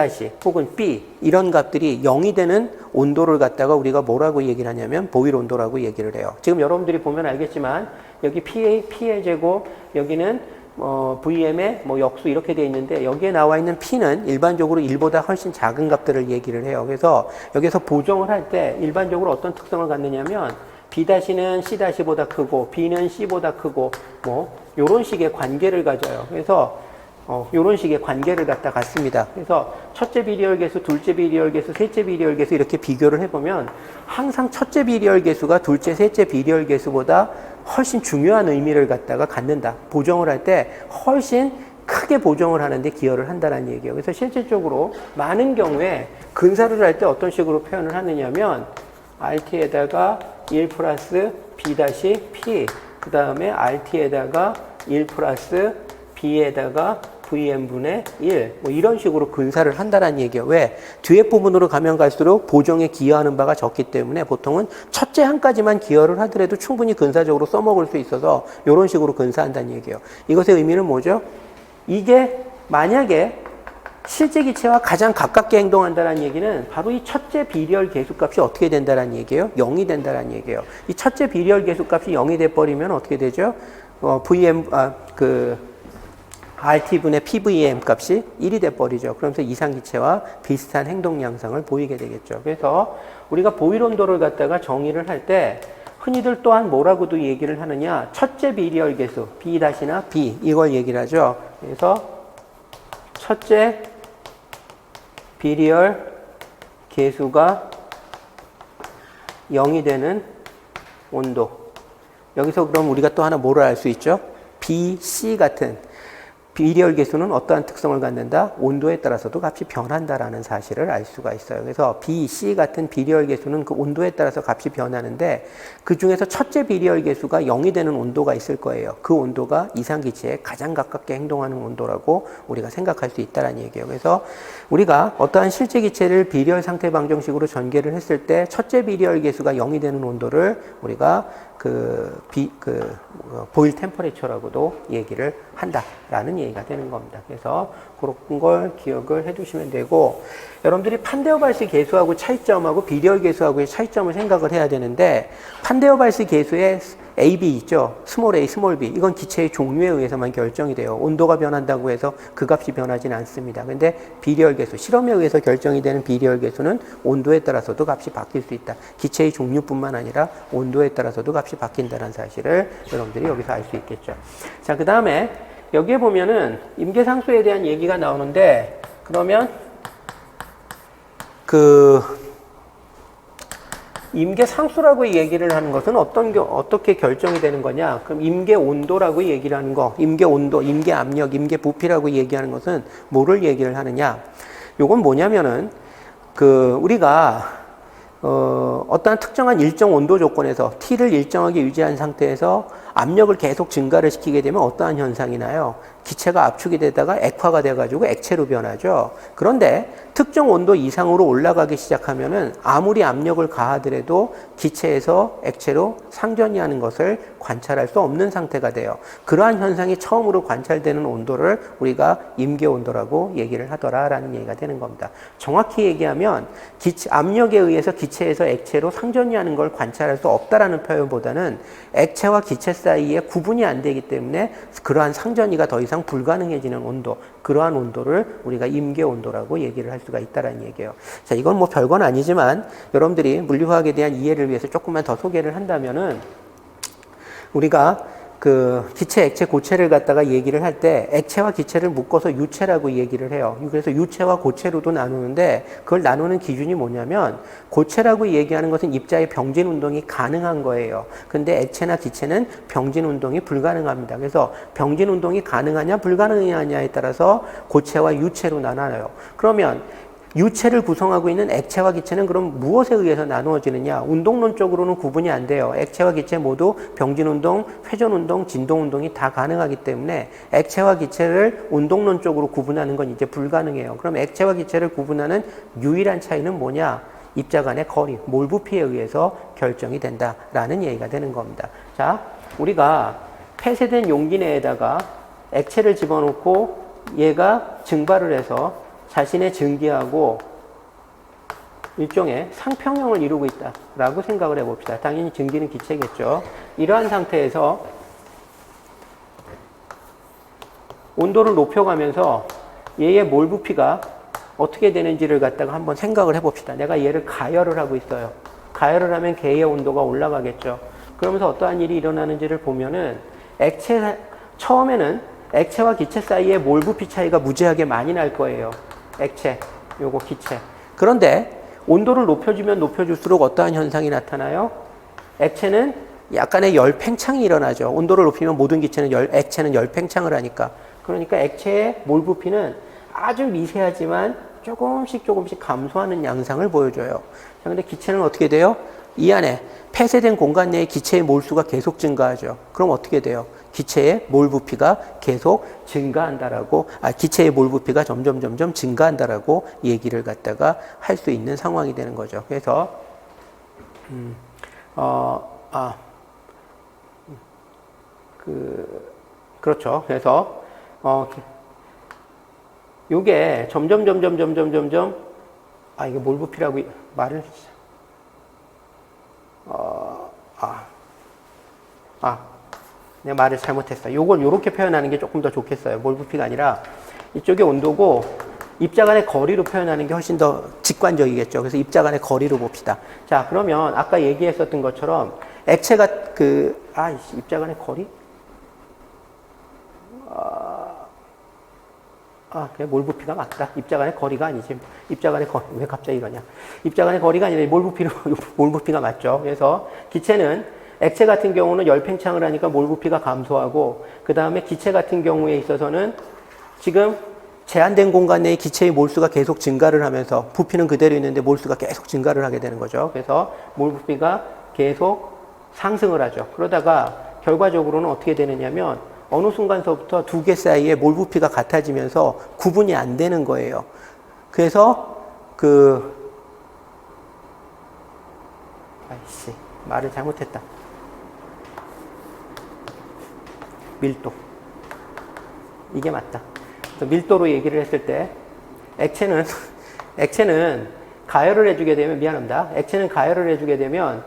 혹은 B 이런 값들이 0이 되는 온도를 갖다가 우리가 뭐라고 얘기를 하냐면 보일 온도라고 얘기를 해요. 지금 여러분들이 보면 알겠지만 여기 P의 제곱, 여기는 VM의 뭐 역수 이렇게 되어 있는데 여기에 나와 있는 P는 일반적으로 1보다 훨씬 작은 값들을 얘기를 해요. 그래서 여기서 보정을 할 때 일반적으로 어떤 특성을 갖느냐면 B-는 C-보다 크고 B는 C보다 크고 뭐 요런 식의 관계를 가져요. 그래서 요런 식의 관계를 갖습니다. 그래서 첫째 비리얼 계수, 둘째 비리얼 계수, 셋째 비리얼 계수 이렇게 비교를 해보면 항상 첫째 비리얼 계수가 둘째, 셋째 비리얼 계수보다 훨씬 중요한 의미를 갖는다. 보정을 할 때 훨씬 크게 보정을 하는데 기여를 한다는 얘기예요. 그래서 실질적으로 많은 경우에 근사를 할 때 어떤 식으로 표현을 하느냐면 RT에다가 1 플러스 B-P, 그 다음에 RT에다가 1 플러스 B에다가 VM분의 1, 뭐 이런 식으로 근사를 한다는 얘기예요. 왜? 뒤에 부분으로 가면 갈수록 보정에 기여하는 바가 적기 때문에 보통은 첫째 한 가지만 기여를 하더라도 충분히 근사적으로 써먹을 수 있어서 이런 식으로 근사한다는 얘기예요. 이것의 의미는 뭐죠? 이게 만약에 실제 기체와 가장 가깝게 행동한다는 얘기는 바로 이 첫째 비리얼 계수값이 어떻게 된다는 얘기예요? 0이 된다는 얘기예요. 이 첫째 비리얼 계수값이 0이 돼버리면 어떻게 되죠? RT분의 PVM 값이 1이 돼버리죠. 그러면서 이상기체와 비슷한 행동 양상을 보이게 되겠죠. 그래서 우리가 보일 온도를 갖다가 정의를 할 때 흔히들 또한 뭐라고도 얘기를 하느냐. 첫째 비리얼 계수, B-나 B 이걸 얘기를 하죠. 그래서 첫째 비리얼 계수가 0이 되는 온도. 여기서 그럼 우리가 또 하나 뭐를 알 수 있죠? B, C 같은 비리얼 계수는 어떠한 특성을 갖는다? 온도에 따라서도 값이 변한다라는 사실을 알 수가 있어요. 그래서 B, C 같은 비리얼 계수는 그 온도에 따라서 값이 변하는데 그 중에서 첫째 비리얼 계수가 0이 되는 온도가 있을 거예요. 그 온도가 이상기체에 가장 가깝게 행동하는 온도라고 우리가 생각할 수 있다는 얘기예요. 그래서 우리가 어떠한 실제 기체를 비리얼 상태 방정식으로 전개를 했을 때 첫째 비리얼 계수가 0이 되는 온도를 우리가 보일 템퍼레처라고도 얘기를 한다라는 얘기가 되는 겁니다. 그래서 그런 걸 기억을 해두시면 되고, 여러분들이 판데어발스 계수하고 차이점하고 비리얼 계수하고의 차이점을 생각을 해야 되는데, 판데어발스 계수의 AB 있죠. 스몰 a, 스몰 b. 이건 기체의 종류에 의해서만 결정이 돼요. 온도가 변한다고 해서 그 값이 변하지는 않습니다. 근데 비리얼 계수, 실험에 의해서 결정이 되는 비리얼 계수는 온도에 따라서도 값이 바뀔 수 있다. 기체의 종류뿐만 아니라 온도에 따라서도 값이 바뀐다는 사실을 여러분들이 여기서 알 수 있겠죠. 자, 그 다음에 여기에 보면은 임계상수에 대한 얘기가 나오는데, 그러면 그 임계 상수라고 얘기를 하는 것은 어떻게 결정이 되는 거냐? 그럼 임계 온도라고 얘기를 하는 거, 임계 온도, 임계 압력, 임계 부피라고 얘기하는 것은 뭐를 얘기를 하느냐? 요건 뭐냐면은 우리가 어떠한 특정한 일정 온도 조건에서 T를 일정하게 유지한 상태에서 압력을 계속 증가를 시키게 되면 어떠한 현상이 나요? 기체가 압축이 되다가 액화가 돼가지고 액체로 변하죠. 그런데 특정 온도 이상으로 올라가기 시작하면은 아무리 압력을 가하더라도 기체에서 액체로 상전이 하는 것을 관찰할 수 없는 상태가 돼요. 그러한 현상이 처음으로 관찰되는 온도를 우리가 임계 온도라고 얘기를 하더라라는 얘기가 되는 겁니다. 정확히 얘기하면 압력에 의해서 기체에서 액체로 상전이 하는 걸 관찰할 수 없다라는 표현보다는 액체와 기체 사이에 구분이 안 되기 때문에 그러한 상전이가 더 이상 불가능해지는 온도, 그러한 온도를 우리가 임계 온도라고 얘기를 할 수가 있다라는 얘기예요. 자, 이건 뭐 별건 아니지만 여러분들이 물리화학에 대한 이해를 위해서 조금만 더 소개를 한다면은 우리가 기체, 액체, 고체를 갖다가 얘기를 할 때 액체와 기체를 묶어서 유체라고 얘기를 해요. 그래서 유체와 고체로도 나누는데 그걸 나누는 기준이 뭐냐면 고체라고 얘기하는 것은 입자의 병진 운동이 가능한 거예요. 근데 액체나 기체는 병진 운동이 불가능합니다. 그래서 병진 운동이 가능하냐 불가능하냐에 따라서 고체와 유체로 나눠요. 그러면 유체를 구성하고 있는 액체와 기체는 그럼 무엇에 의해서 나누어지느냐? 운동론적으로는 구분이 안 돼요. 액체와 기체 모두 병진운동, 회전운동, 진동운동이 다 가능하기 때문에 액체와 기체를 운동론적으로 구분하는 건 이제 불가능해요. 그럼 액체와 기체를 구분하는 유일한 차이는 뭐냐? 입자 간의 거리, 몰 부피에 의해서 결정이 된다라는 얘기가 되는 겁니다. 자, 우리가 폐쇄된 용기 내에다가 액체를 집어넣고 얘가 증발을 해서 자신의 증기하고 일종의 상평형을 이루고 있다라고 생각을 해봅시다. 당연히 증기는 기체겠죠. 이러한 상태에서 온도를 높여가면서 얘의 몰 부피가 어떻게 되는지를 갖다가 한번 생각을 해봅시다. 내가 얘를 가열을 하고 있어요. 가열을 하면 개의 온도가 올라가겠죠. 그러면서 어떠한 일이 일어나는지를 보면은 처음에는 액체와 기체 사이의 몰 부피 차이가 무지하게 많이 날 거예요. 액체, 요거 기체. 그런데 온도를 높여주면 높여줄수록 어떠한 현상이 나타나요? 액체는 약간의 열 팽창이 일어나죠. 온도를 높이면 모든 기체는 액체는 열 팽창을 하니까. 그러니까 액체의 몰 부피는 아주 미세하지만 조금씩 감소하는 양상을 보여줘요. 자, 근데 기체는 어떻게 돼요? 이 안에 폐쇄된 공간 내에 기체의 몰수가 계속 증가하죠. 그럼 어떻게 돼요? 기체의 몰 부피가 계속 증가한다라고, 기체의 몰 부피가 점점 증가한다라고 얘기를 갖다가 할 수 있는 상황이 되는 거죠. 그래서, 그렇죠. 그래서, 요게 점점, 이게 몰 부피라고 말을, 내가 말을 잘못했어. 요걸 요렇게 표현하는 게 조금 더 좋겠어요. 몰 부피가 아니라 이쪽이 온도고 입자 간의 거리로 표현하는 게 훨씬 더 직관적이겠죠. 그래서 입자 간의 거리로 봅시다. 자, 그러면 아까 얘기했었던 것처럼 액체가 입자 간의 거리? 그냥 몰 부피가 맞다. 입자 간의 거리가 아니지. 입자 간의 거리, 왜 갑자기 이러냐. 입자 간의 거리가 아니라 몰 부피가 맞죠. 그래서 기체는 액체 같은 경우는 열 팽창을 하니까 몰 부피가 감소하고, 그 다음에 기체 같은 경우에 있어서는 지금 제한된 공간 내에 기체의 몰수가 계속 증가를 하면서 부피는 그대로 있는데 몰수가 계속 증가를 하게 되는 거죠. 그래서 몰 부피가 계속 상승을 하죠. 그러다가 결과적으로는 어떻게 되느냐면 어느 순간서부터 두 개 사이에 몰 부피가 같아지면서 구분이 안 되는 거예요. 그래서 말을 잘못했다. 밀도. 이게 맞다. 밀도로 얘기를 했을 때 액체는 가열을 해주게 되면, 미안합니다. 액체는 가열을 해주게 되면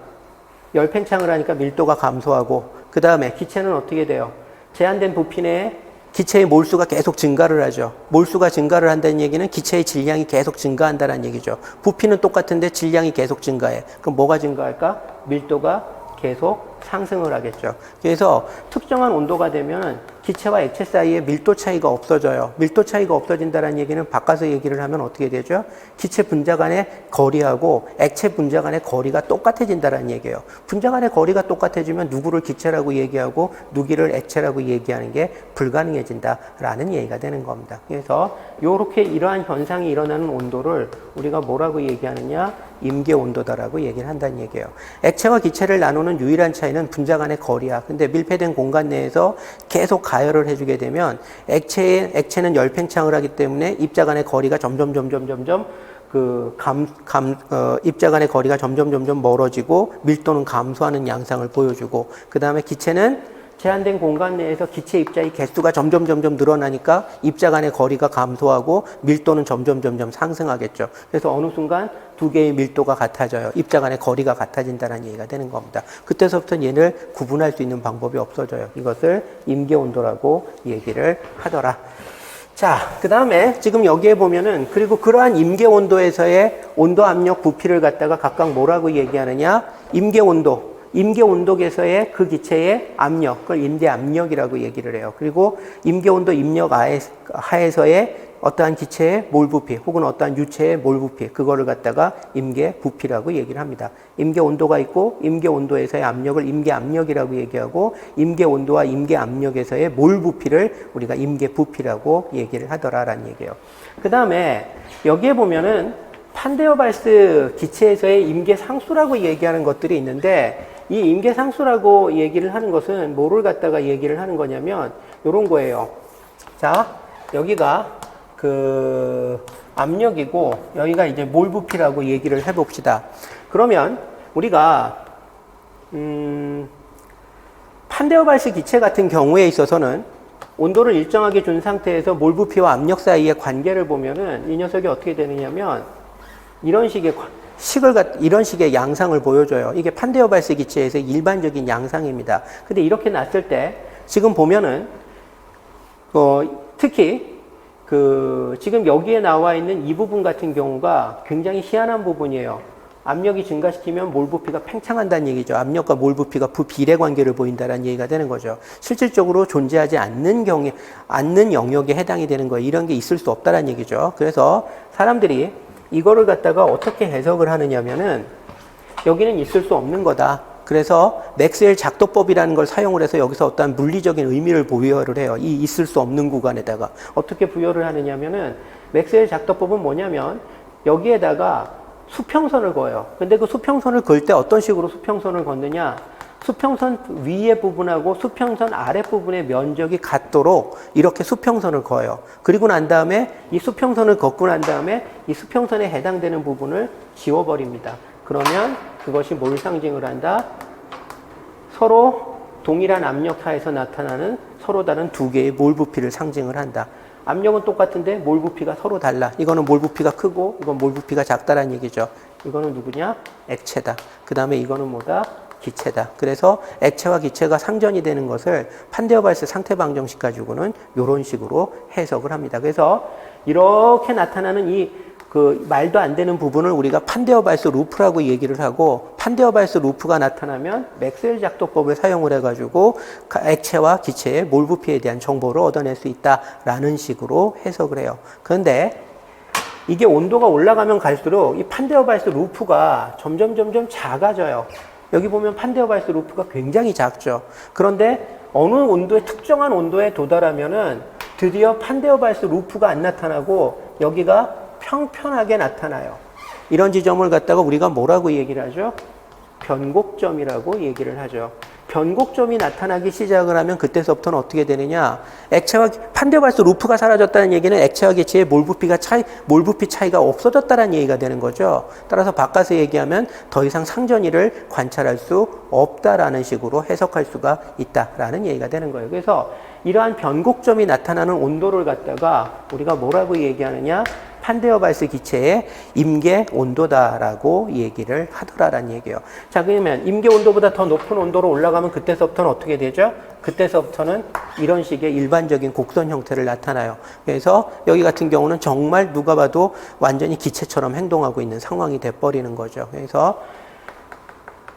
열 팽창을 하니까 밀도가 감소하고, 그 다음에 기체는 어떻게 돼요? 제한된 부피 내에 기체의 몰수가 계속 증가를 하죠. 몰수가 증가를 한다는 얘기는 기체의 질량이 계속 증가한다는 얘기죠. 부피는 똑같은데 질량이 계속 증가해. 그럼 뭐가 증가할까? 밀도가 계속 상승을 하겠죠. 그래서 특정한 온도가 되면 기체와 액체 사이에 밀도 차이가 없어져요. 밀도 차이가 없어진다는 얘기는 바꿔서 얘기를 하면 어떻게 되죠? 기체 분자 간의 거리하고 액체 분자 간의 거리가 똑같아진다는 얘기예요. 분자 간의 거리가 똑같아지면 누구를 기체라고 얘기하고 누구를 액체라고 얘기하는 게 불가능해진다라는 얘기가 되는 겁니다. 그래서 이렇게 이러한 현상이 일어나는 온도를 우리가 뭐라고 얘기하느냐? 임계 온도다라고 얘기를 한다는 얘기예요. 액체와 기체를 나누는 유일한 차이는 분자 간의 거리야. 근데 밀폐된 공간 내에서 계속 가열을 해주게 되면 액체는 열팽창을 하기 때문에 입자 간의 거리가 점점 입자 간의 거리가 점점 멀어지고 밀도는 감소하는 양상을 보여주고, 그 다음에 기체는 제한된 공간 내에서 기체 입자의 개수가 점점 늘어나니까 입자 간의 거리가 감소하고 밀도는 점점 상승하겠죠. 그래서 어느 순간 두 개의 밀도가 같아져요. 입자 간의 거리가 같아진다는 얘기가 되는 겁니다. 그때서부터 얘를 구분할 수 있는 방법이 없어져요. 이것을 임계 온도라고 얘기를 하더라. 자, 그 다음에 지금 여기에 보면은, 그리고 그러한 임계 온도에서의 온도 압력 부피를 갖다가 각각 뭐라고 얘기하느냐? 임계 온도계에서의 그 기체의 압력, 그걸 임계 압력이라고 얘기를 해요. 그리고 임계 온도 입력 하에서의 어떠한 기체의 몰 부피 혹은 어떠한 유체의 몰 부피, 그거를 갖다가 임계 부피라고 얘기를 합니다. 임계 온도가 있고 임계 온도에서의 압력을 임계 압력이라고 얘기하고, 임계 온도와 임계 압력에서의 몰 부피를 우리가 임계 부피라고 얘기를 하더라라는 얘기예요. 그 다음에 여기에 보면은 판데어발스 기체에서의 임계 상수라고 얘기하는 것들이 있는데, 이 임계 상수라고 얘기를 하는 것은 뭐를 갖다가 얘기를 하는 거냐면 요런 거예요. 자, 여기가 그 압력이고 여기가 이제 몰 부피라고 얘기를 해봅시다. 그러면 우리가 판데어발스 기체 같은 경우에 있어서는 온도를 일정하게 준 상태에서 몰 부피와 압력 사이의 관계를 보면은 이 녀석이 어떻게 되느냐면 이런 식의 양상을 보여줘요. 이게 판데어발스 기체에서 일반적인 양상입니다. 근데 이렇게 놨을 때 지금 보면은 특히 지금 여기에 나와 있는 이 부분 같은 경우가 굉장히 희한한 부분이에요. 압력이 증가시키면 몰 부피가 팽창한다는 얘기죠. 압력과 몰 부피가 부비례 관계를 보인다는 얘기가 되는 거죠. 실질적으로 존재하지 않는 영역에 해당이 되는 거예요. 이런 게 있을 수 없다는 얘기죠. 그래서 사람들이 이거를 갖다가 어떻게 해석을 하느냐면은 여기는 있을 수 없는 거다. 그래서 맥스웰 작도법이라는 걸 사용을 해서 여기서 어떠한 물리적인 의미를 부여를 해요. 이 있을 수 없는 구간에다가 어떻게 부여를 하느냐면은 맥스웰 작도법은 뭐냐면 여기에다가 수평선을 그어요. 근데 그 수평선을 그을 때 어떤 식으로 수평선을 걷느냐? 수평선 위의 부분하고 수평선 아랫부분의 면적이 같도록 이렇게 수평선을 그어요. 그리고 난 다음에 이 수평선을 걷고 난 다음에 이 수평선에 해당되는 부분을 지워버립니다. 그러면 그것이 뭘 상징을 한다? 서로 동일한 압력 하에서 나타나는 서로 다른 두 개의 몰 부피를 상징을 한다. 압력은 똑같은데 몰 부피가 서로 달라. 이거는 몰 부피가 크고 이건 몰 부피가 작다라는 얘기죠. 이거는 누구냐? 액체다. 그 다음에 이거는 뭐다? 기체다. 그래서 액체와 기체가 상전이 되는 것을 판데어발스 상태 방정식 가지고는 이런 식으로 해석을 합니다. 그래서 이렇게 나타나는 이 말도 안 되는 부분을 우리가 판데어발스 루프라고 얘기를 하고, 판데어발스 루프가 나타나면 맥스웰 작도법을 사용을 해가지고 액체와 기체의 몰 부피에 대한 정보를 얻어낼 수 있다라는 식으로 해석을 해요. 그런데 이게 온도가 올라가면 갈수록 이 판데어발스 루프가 점점 작아져요. 여기 보면 판데어발스 루프가 굉장히 작죠. 그런데 어느 온도에 특정한 온도에 도달하면은 드디어 판데어발스 루프가 안 나타나고 여기가 평평하게 나타나요. 이런 지점을 갖다가 우리가 뭐라고 얘기를 하죠? 변곡점이라고 얘기를 하죠. 변곡점이 나타나기 시작을 하면 그때서부터는 어떻게 되느냐? 액체와 판데어발스 루프가 사라졌다는 얘기는 액체와 기체의 몰 부피 차이가 없어졌다는 얘기가 되는 거죠. 따라서 바꿔서 얘기하면 더 이상 상전이를 관찰할 수 없다라는 식으로 해석할 수가 있다라는 얘기가 되는 거예요. 그래서 이러한 변곡점이 나타나는 온도를 갖다가 우리가 뭐라고 얘기하느냐? 판데어발스 기체의 임계 온도다라고 얘기를 하더라라는 얘기예요. 자, 그러면 임계 온도보다 더 높은 온도로 올라가면 그때서부터는 어떻게 되죠? 그때서부터는 이런 식의 일반적인 곡선 형태를 나타나요. 그래서 여기 같은 경우는 정말 누가 봐도 완전히 기체처럼 행동하고 있는 상황이 돼버리는 거죠. 그래서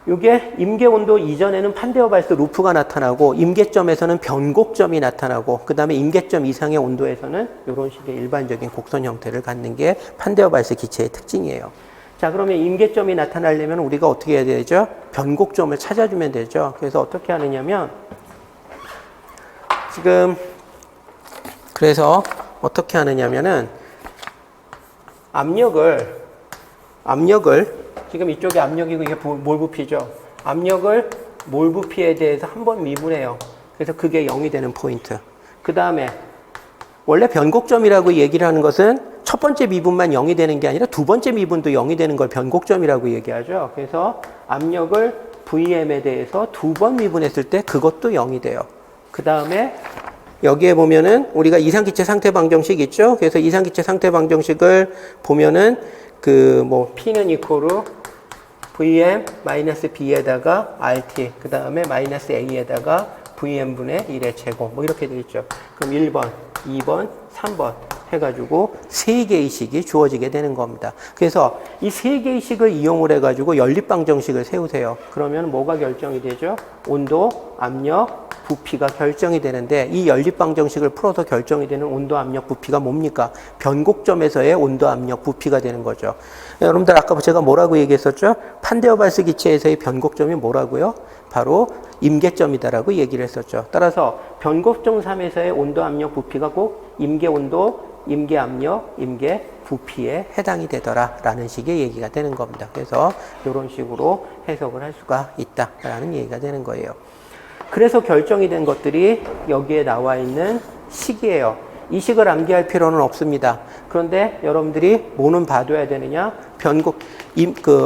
이게 임계온도 이전에는 판데어발스 루프가 나타나고 임계점에서는 변곡점이 나타나고 그 다음에 임계점 이상의 온도에서는 이런 식의 일반적인 곡선 형태를 갖는 게 판데어발스 기체의 특징이에요. 자, 그러면 임계점이 나타나려면 우리가 어떻게 해야 되죠? 변곡점을 찾아주면 되죠. 그래서 어떻게 하느냐면 지금 그래서 어떻게 하느냐면은 압력을 지금 이쪽에 압력이고 이게 몰 부피죠. 압력을 몰 부피에 대해서 한번 미분해요. 그래서 그게 0이 되는 포인트. 그 다음에 원래 변곡점이라고 얘기를 하는 것은 첫 번째 미분만 0이 되는 게 아니라 두 번째 미분도 0이 되는 걸 변곡점이라고 얘기하죠. 그래서 압력을 Vm에 대해서 두 번 미분했을 때 그것도 0이 돼요. 그 다음에 여기에 보면은 우리가 이상기체 상태 방정식 있죠. 그래서 이상기체 상태 방정식을 보면은 P는 이코로 Vm 마이너스 B에다가 RT, 그 다음에 마이너스 A에다가 Vm분의 1의 제곱, 이렇게 되어 있죠. 그럼 1번, 2번, 3번 해가지고 3개의 식이 주어지게 되는 겁니다. 그래서 이 3개의 식을 이용을 해가지고 연립방정식을 세우세요. 그러면 뭐가 결정이 되죠? 온도, 압력, 부피가 결정이 되는데 이 연립방정식을 풀어서 결정이 되는 온도, 압력, 부피가 뭡니까? 변곡점에서의 온도, 압력, 부피가 되는 거죠. 여러분들 아까 제가 뭐라고 얘기했었죠? 판데어발스 기체에서의 변곡점이 뭐라고요? 바로 임계점이다라고 얘기를 했었죠. 따라서 변곡점 3에서의 온도, 압력, 부피가 꼭 임계온도, 임계압력, 임계부피에 해당이 되더라라는 식의 얘기가 되는 겁니다. 그래서 이런 식으로 해석을 할 수가 있다라는 얘기가 되는 거예요. 그래서 결정이 된 것들이 여기에 나와 있는 식이에요. 이 식을 암기할 필요는 없습니다. 그런데 여러분들이 뭐는 봐둬야 되느냐?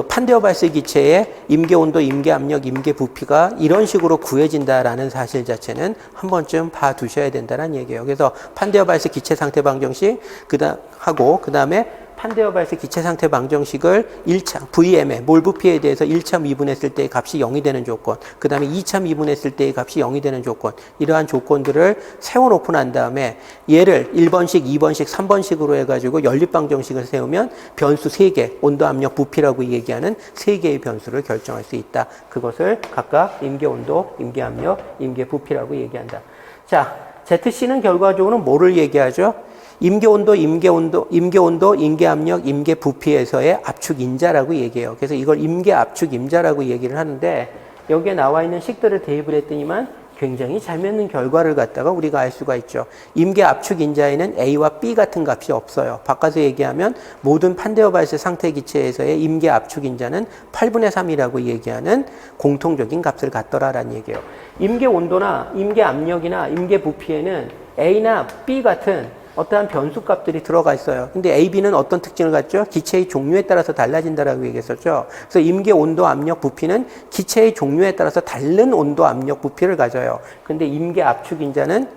판데어발스 기체의 임계온도, 임계압력, 임계부피가 이런 식으로 구해진다라는 사실 자체는 한 번쯤 봐두셔야 된다는 얘기예요. 그래서 판데어발스 기체 상태 방정식 그 다음에 판데어발스 기체 상태 방정식을 1차 Vm의 몰 부피에 대해서 1차 미분했을 때의 값이 0이 되는 조건, 그 다음에 2차 미분했을 때의 값이 0이 되는 조건, 이러한 조건들을 세워놓고 난 다음에 얘를 1번식, 2번식, 3번식으로 해가지고 연립방정식을 세우면 변수 3개, 온도, 압력, 부피라고 얘기하는 3개의 변수를 결정할 수 있다. 그것을 각각 임계온도, 임계압력, 임계부피라고 얘기한다. 자, ZC는 결과적으로 뭐를 얘기하죠? 임계온도, 임계압력, 임계부피에서의 압축인자라고 얘기해요. 그래서 이걸 임계압축임자라고 얘기를 하는데 여기에 나와 있는 식들을 대입을 했더니만 굉장히 잘 맞는 결과를 갖다가 우리가 알 수가 있죠. 임계압축인자에는 A와 B 같은 값이 없어요. 바꿔서 얘기하면 모든 판데어발스 상태 기체에서의 임계압축인자는 8분의 3이라고 얘기하는 공통적인 값을 갖더라라는 얘기예요. 임계온도나 임계압력이나 임계부피에는 A나 B 같은 어떠한 변수값들이 들어가 있어요. 근데 A, B는 어떤 특징을 갖죠? 기체의 종류에 따라서 달라진다라고 얘기했었죠. 그래서 임계 온도, 압력, 부피는 기체의 종류에 따라서 다른 온도, 압력, 부피를 가져요. 근데 임계 압축인자는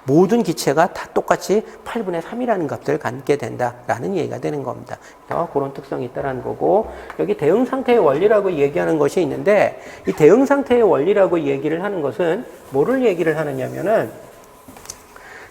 모든 기체가 다 똑같이 8분의 3이라는 값을 갖게 된다라는 얘기가 되는 겁니다. 그래서 그런 특성이 있다는 거고, 여기 대응 상태의 원리라고 얘기하는 것이 있는데 이 대응 상태의 원리라고 얘기를 하는 것은 뭐를 얘기를 하느냐면은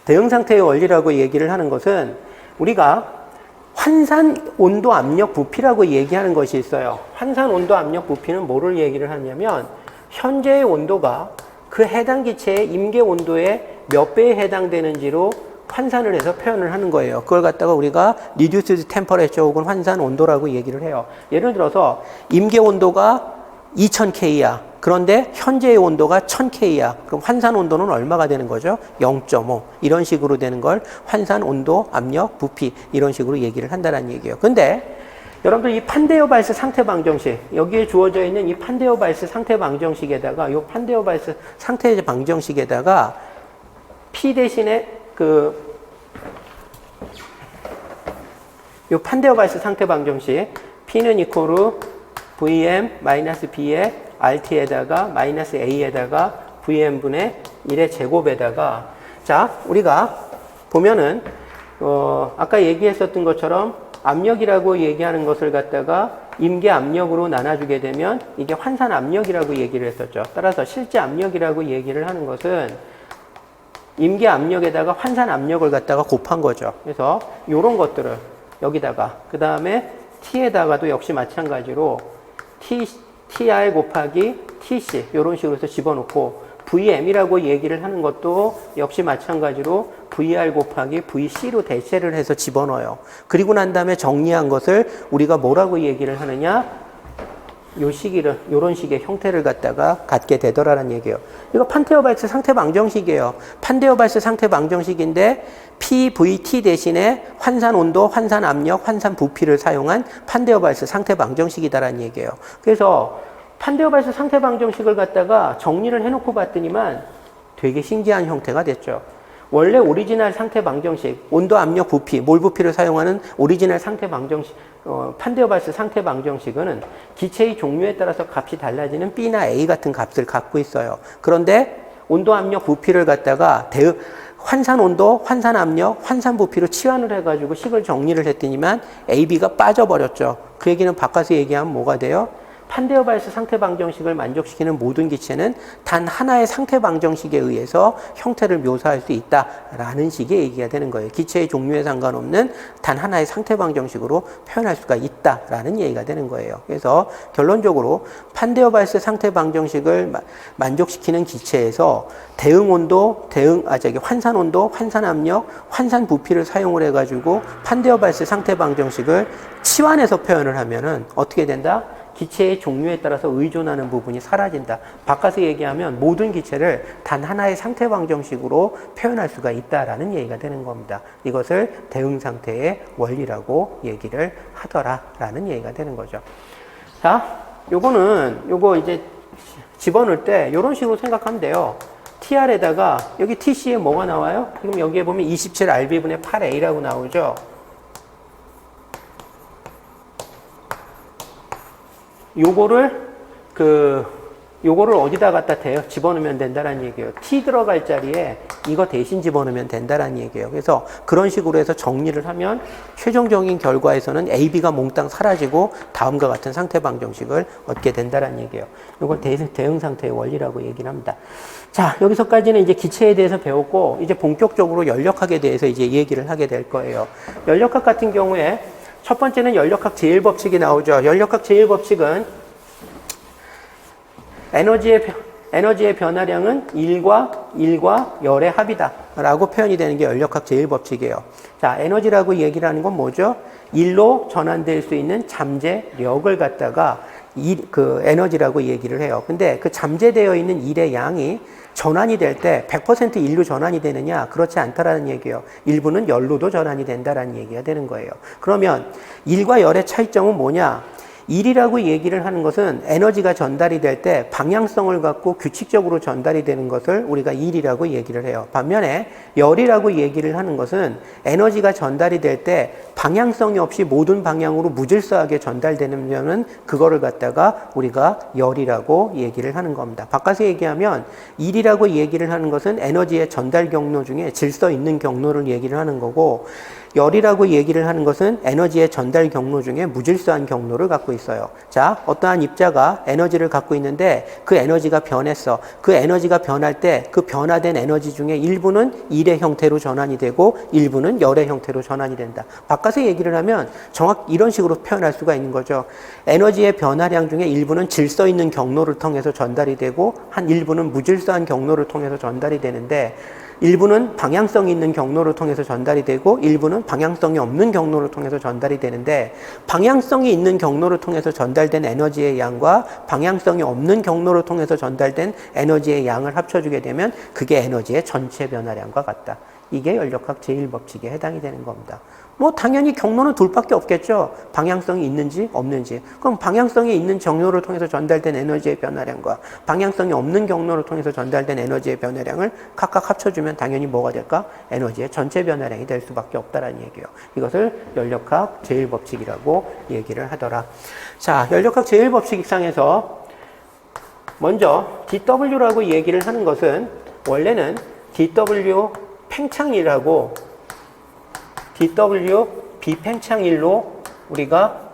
대응 상태의 원리라고 얘기를 하는 것은 우리가 환산 온도 압력 부피라고 얘기하는 것이 있어요. 환산 온도 압력 부피는 뭐를 얘기를 하냐면 현재의 온도가 그 해당 기체의 임계 온도의 몇 배에 해당되는지로 환산을 해서 표현을 하는 거예요. 그걸 갖다가 우리가 reduced temperature 혹은 환산 온도라고 얘기를 해요. 예를 들어서 임계 온도가 2000K야. 그런데 현재의 온도가 1000K야. 그럼 환산 온도는 얼마가 되는 거죠? 0.5. 이런 식으로 되는 걸 환산 온도, 압력, 부피 이런 식으로 얘기를 한다는 얘기예요. 근데 여러분들 이 판데어발스 상태 방정식, 여기에 주어져 있는 이 판데어발스 상태 방정식에다가 이 판데어발스 상태 방정식에다가 P 대신에 이 판데어발스 상태 방정식 P는 이코로 Vm 마이너스 B의 RT에다가 마이너스 A에다가 Vm분의 1의 제곱에다가 자 우리가 보면은 아까 얘기했었던 것처럼 압력이라고 얘기하는 것을 갖다가 임계 압력으로 나눠주게 되면 이게 환산 압력이라고 얘기를 했었죠. 따라서 실제 압력이라고 얘기를 하는 것은 임계 압력에다가 환산 압력을 갖다가 곱한 거죠. 그래서 이런 것들을 여기다가 그 다음에 T에다가도 역시 마찬가지로 TR 곱하기 TC 이런 식으로 해서 집어넣고 VM이라고 얘기를 하는 것도 역시 마찬가지로 VR 곱하기 VC로 대체를 해서 집어넣어요. 그리고 난 다음에 정리한 것을 우리가 뭐라고 얘기를 하느냐? 요런 식의 형태를 갖게 되더라는 얘기예요. 이거 판테어발츠 상태 방정식이에요. 판테어발츠 상태 방정식인데 PVT 대신에 환산 온도, 환산 압력, 환산 부피를 사용한 판테어발츠 상태 방정식이다라는 얘기예요. 그래서 판테어발츠 상태 방정식을 갖다가 정리를 해놓고 봤더니만 되게 신기한 형태가 됐죠. 원래 오리지널 상태 방정식, 온도, 압력, 부피, 몰 부피를 사용하는 오리지널 상태 방정식, 판데어발츠 상태 방정식은 기체의 종류에 따라서 값이 달라지는 B나 A 같은 값을 갖고 있어요. 그런데 온도, 압력, 부피를 갖다가 환산 온도, 환산 압력, 환산 부피로 치환을 해가지고 식을 정리를 했더니만 A, B가 빠져버렸죠. 그 얘기는 바꿔서 얘기하면 뭐가 돼요? 판데어발츠 상태 방정식을 만족시키는 모든 기체는 단 하나의 상태 방정식에 의해서 형태를 묘사할 수 있다라는 식의 얘기가 되는 거예요. 기체의 종류에 상관없는 단 하나의 상태 방정식으로 표현할 수가 있다라는 얘기가 되는 거예요. 그래서 결론적으로 판데어발츠 상태 방정식을 만족시키는 기체에서 대응 온도, 환산 온도, 환산 압력, 환산 부피를 사용을 해가지고 판데어발츠 상태 방정식을 치환해서 표현을 하면은 어떻게 된다? 기체의 종류에 따라서 의존하는 부분이 사라진다. 바꿔서 얘기하면 모든 기체를 단 하나의 상태 방정식으로 표현할 수가 있다라는 얘기가 되는 겁니다. 이것을 대응 상태의 원리라고 얘기를 하더라라는 얘기가 되는 거죠. 자, 요거 이제 집어넣을 때 이런 식으로 생각하면 돼요. TR에다가 여기 TC에 뭐가 나와요? 지금 여기에 보면 27RB분의 8A라고 나오죠. 요거를 어디다 갖다 집어넣으면 된다는 얘기예요. T 들어갈 자리에 이거 대신 집어넣으면 된다는 얘기예요. 그래서 그런 식으로 해서 정리를 하면 최종적인 결과에서는 A, B가 몽땅 사라지고 다음과 같은 상태 방정식을 얻게 된다는 얘기예요. 이걸 대응 상태의 원리라고 얘기를 합니다. 자, 여기서까지는 이제 기체에 대해서 배웠고, 이제 본격적으로 연력학에 대해서 이제 얘기를 하게 될 거예요. 연력학 같은 경우에 첫 번째는 연력학 제1법칙이 나오죠. 연력학 제1법칙은 에너지의 변화량은 1과 열의 합이다 라고 표현이 되는 게 연력학 제1법칙이에요. 자, 에너지라고 얘기를 하는 건 뭐죠? 1로 전환될 수 있는 잠재력을 갖다가 그 에너지라고 얘기를 해요. 근데 그 잠재되어 있는 1의 양이 전환이 될 때 100% 1로 전환이 되느냐? 그렇지 않다라는 얘기예요. 일부는 열로도 전환이 된다라는 얘기가 되는 거예요. 그러면 1과 열의 차이점은 뭐냐? 1이라고 얘기를 하는 것은 에너지가 전달이 될 때 방향성을 갖고 규칙적으로 전달이 되는 것을 우리가 1이라고 얘기를 해요. 반면에 열이라고 얘기를 하는 것은 에너지가 전달이 될 때 방향성이 없이 모든 방향으로 무질서하게 전달되는 그거를 갖다가 우리가 열이라고 얘기를 하는 겁니다. 바꿔서 얘기하면 1이라고 얘기를 하는 것은 에너지의 전달 경로 중에 질서 있는 경로를 얘기를 하는 거고, 열이라고 얘기를 하는 것은 에너지의 전달 경로 중에 무질서한 경로를 갖고 있어요. 자, 어떠한 입자가 에너지를 갖고 있는데 그 에너지가 변했어. 그 에너지가 변할 때 그 변화된 에너지 중에 일부는 1의 형태로 전환이 되고 일부는 열의 형태로 전환이 된다. 바꿔서 얘기를 하면 정확히 이런 식으로 표현할 수가 있는 거죠. 에너지의 변화량 중에 일부는 질서 있는 경로를 통해서 전달이 되고 한 일부는 무질서한 경로를 통해서 전달이 되는데, 일부는 방향성이 있는 경로를 통해서 전달이 되고 일부는 방향성이 없는 경로를 통해서 전달이 되는데, 방향성이 있는 경로를 통해서 전달된 에너지의 양과 방향성이 없는 경로를 통해서 전달된 에너지의 양을 합쳐주게 되면 그게 에너지의 전체 변화량과 같다. 이게 연력학 제1법칙에 해당이 되는 겁니다. 뭐 당연히 경로는 둘밖에 없겠죠. 방향성이 있는지 없는지. 그럼 방향성이 있는 경로를 통해서 전달된 에너지의 변화량과 방향성이 없는 경로를 통해서 전달된 에너지의 변화량을 각각 합쳐주면 당연히 뭐가 될까? 에너지의 전체 변화량이 될 수밖에 없다라는 얘기예요. 이것을 연력학 제1법칙이라고 얘기를 하더라. 자, 연력학 제1법칙상에서 먼저 dW라고 얘기를 하는 것은 원래는 dW 팽창이라고 dW 비팽창일로 우리가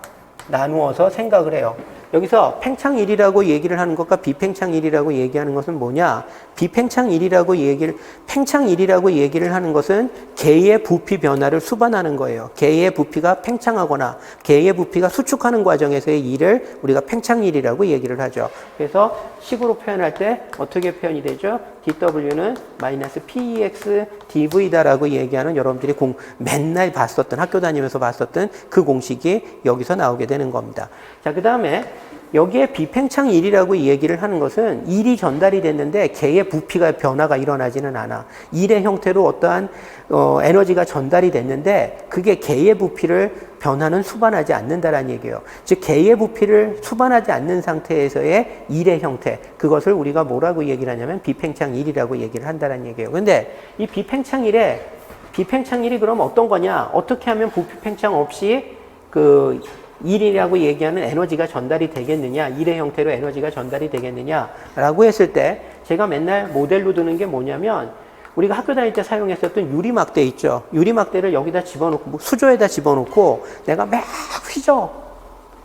나누어서 생각을 해요. 여기서 팽창일이라고 얘기를 하는 것과 비팽창일이라고 얘기하는 것은 뭐냐? 팽창일이라고 얘기를 하는 것은 개의 부피 변화를 수반하는 거예요. 개의 부피가 팽창하거나 개의 부피가 수축하는 과정에서의 일을 우리가 팽창일이라고 얘기를 하죠. 그래서 식으로 표현할 때 어떻게 표현이 되죠? dw는 마이너스 pex dv다라고 얘기하는 여러분들이 맨날 봤었던, 학교 다니면서 봤었던 그 공식이 여기서 나오게 되는 겁니다. 자, 그 다음에 여기에 비팽창일이라고 얘기를 하는 것은 일이 전달이 됐는데 개의 부피가 변화가 일어나지는 않아. 일의 형태로 어떠한 에너지가 전달이 됐는데 그게 개의 부피를 변화는 수반하지 않는다라는 얘기예요. 즉 개의 부피를 수반하지 않는 상태에서의 일의 형태, 그것을 우리가 뭐라고 얘기를 하냐면 비팽창일이라고 얘기를 한다는 얘기예요. 근데 이 비팽창일이 그럼 어떤 거냐? 어떻게 하면 부피 팽창 없이 그 일이라고 얘기하는 에너지가 전달이 되겠느냐, 일의 형태로 에너지가 전달이 되겠느냐라고 했을 때 제가 맨날 모델로 드는 게 뭐냐면 우리가 학교 다닐 때 사용했었던 유리막대 있죠. 유리막대를 여기다 집어넣고 수조에다 집어넣고 내가 막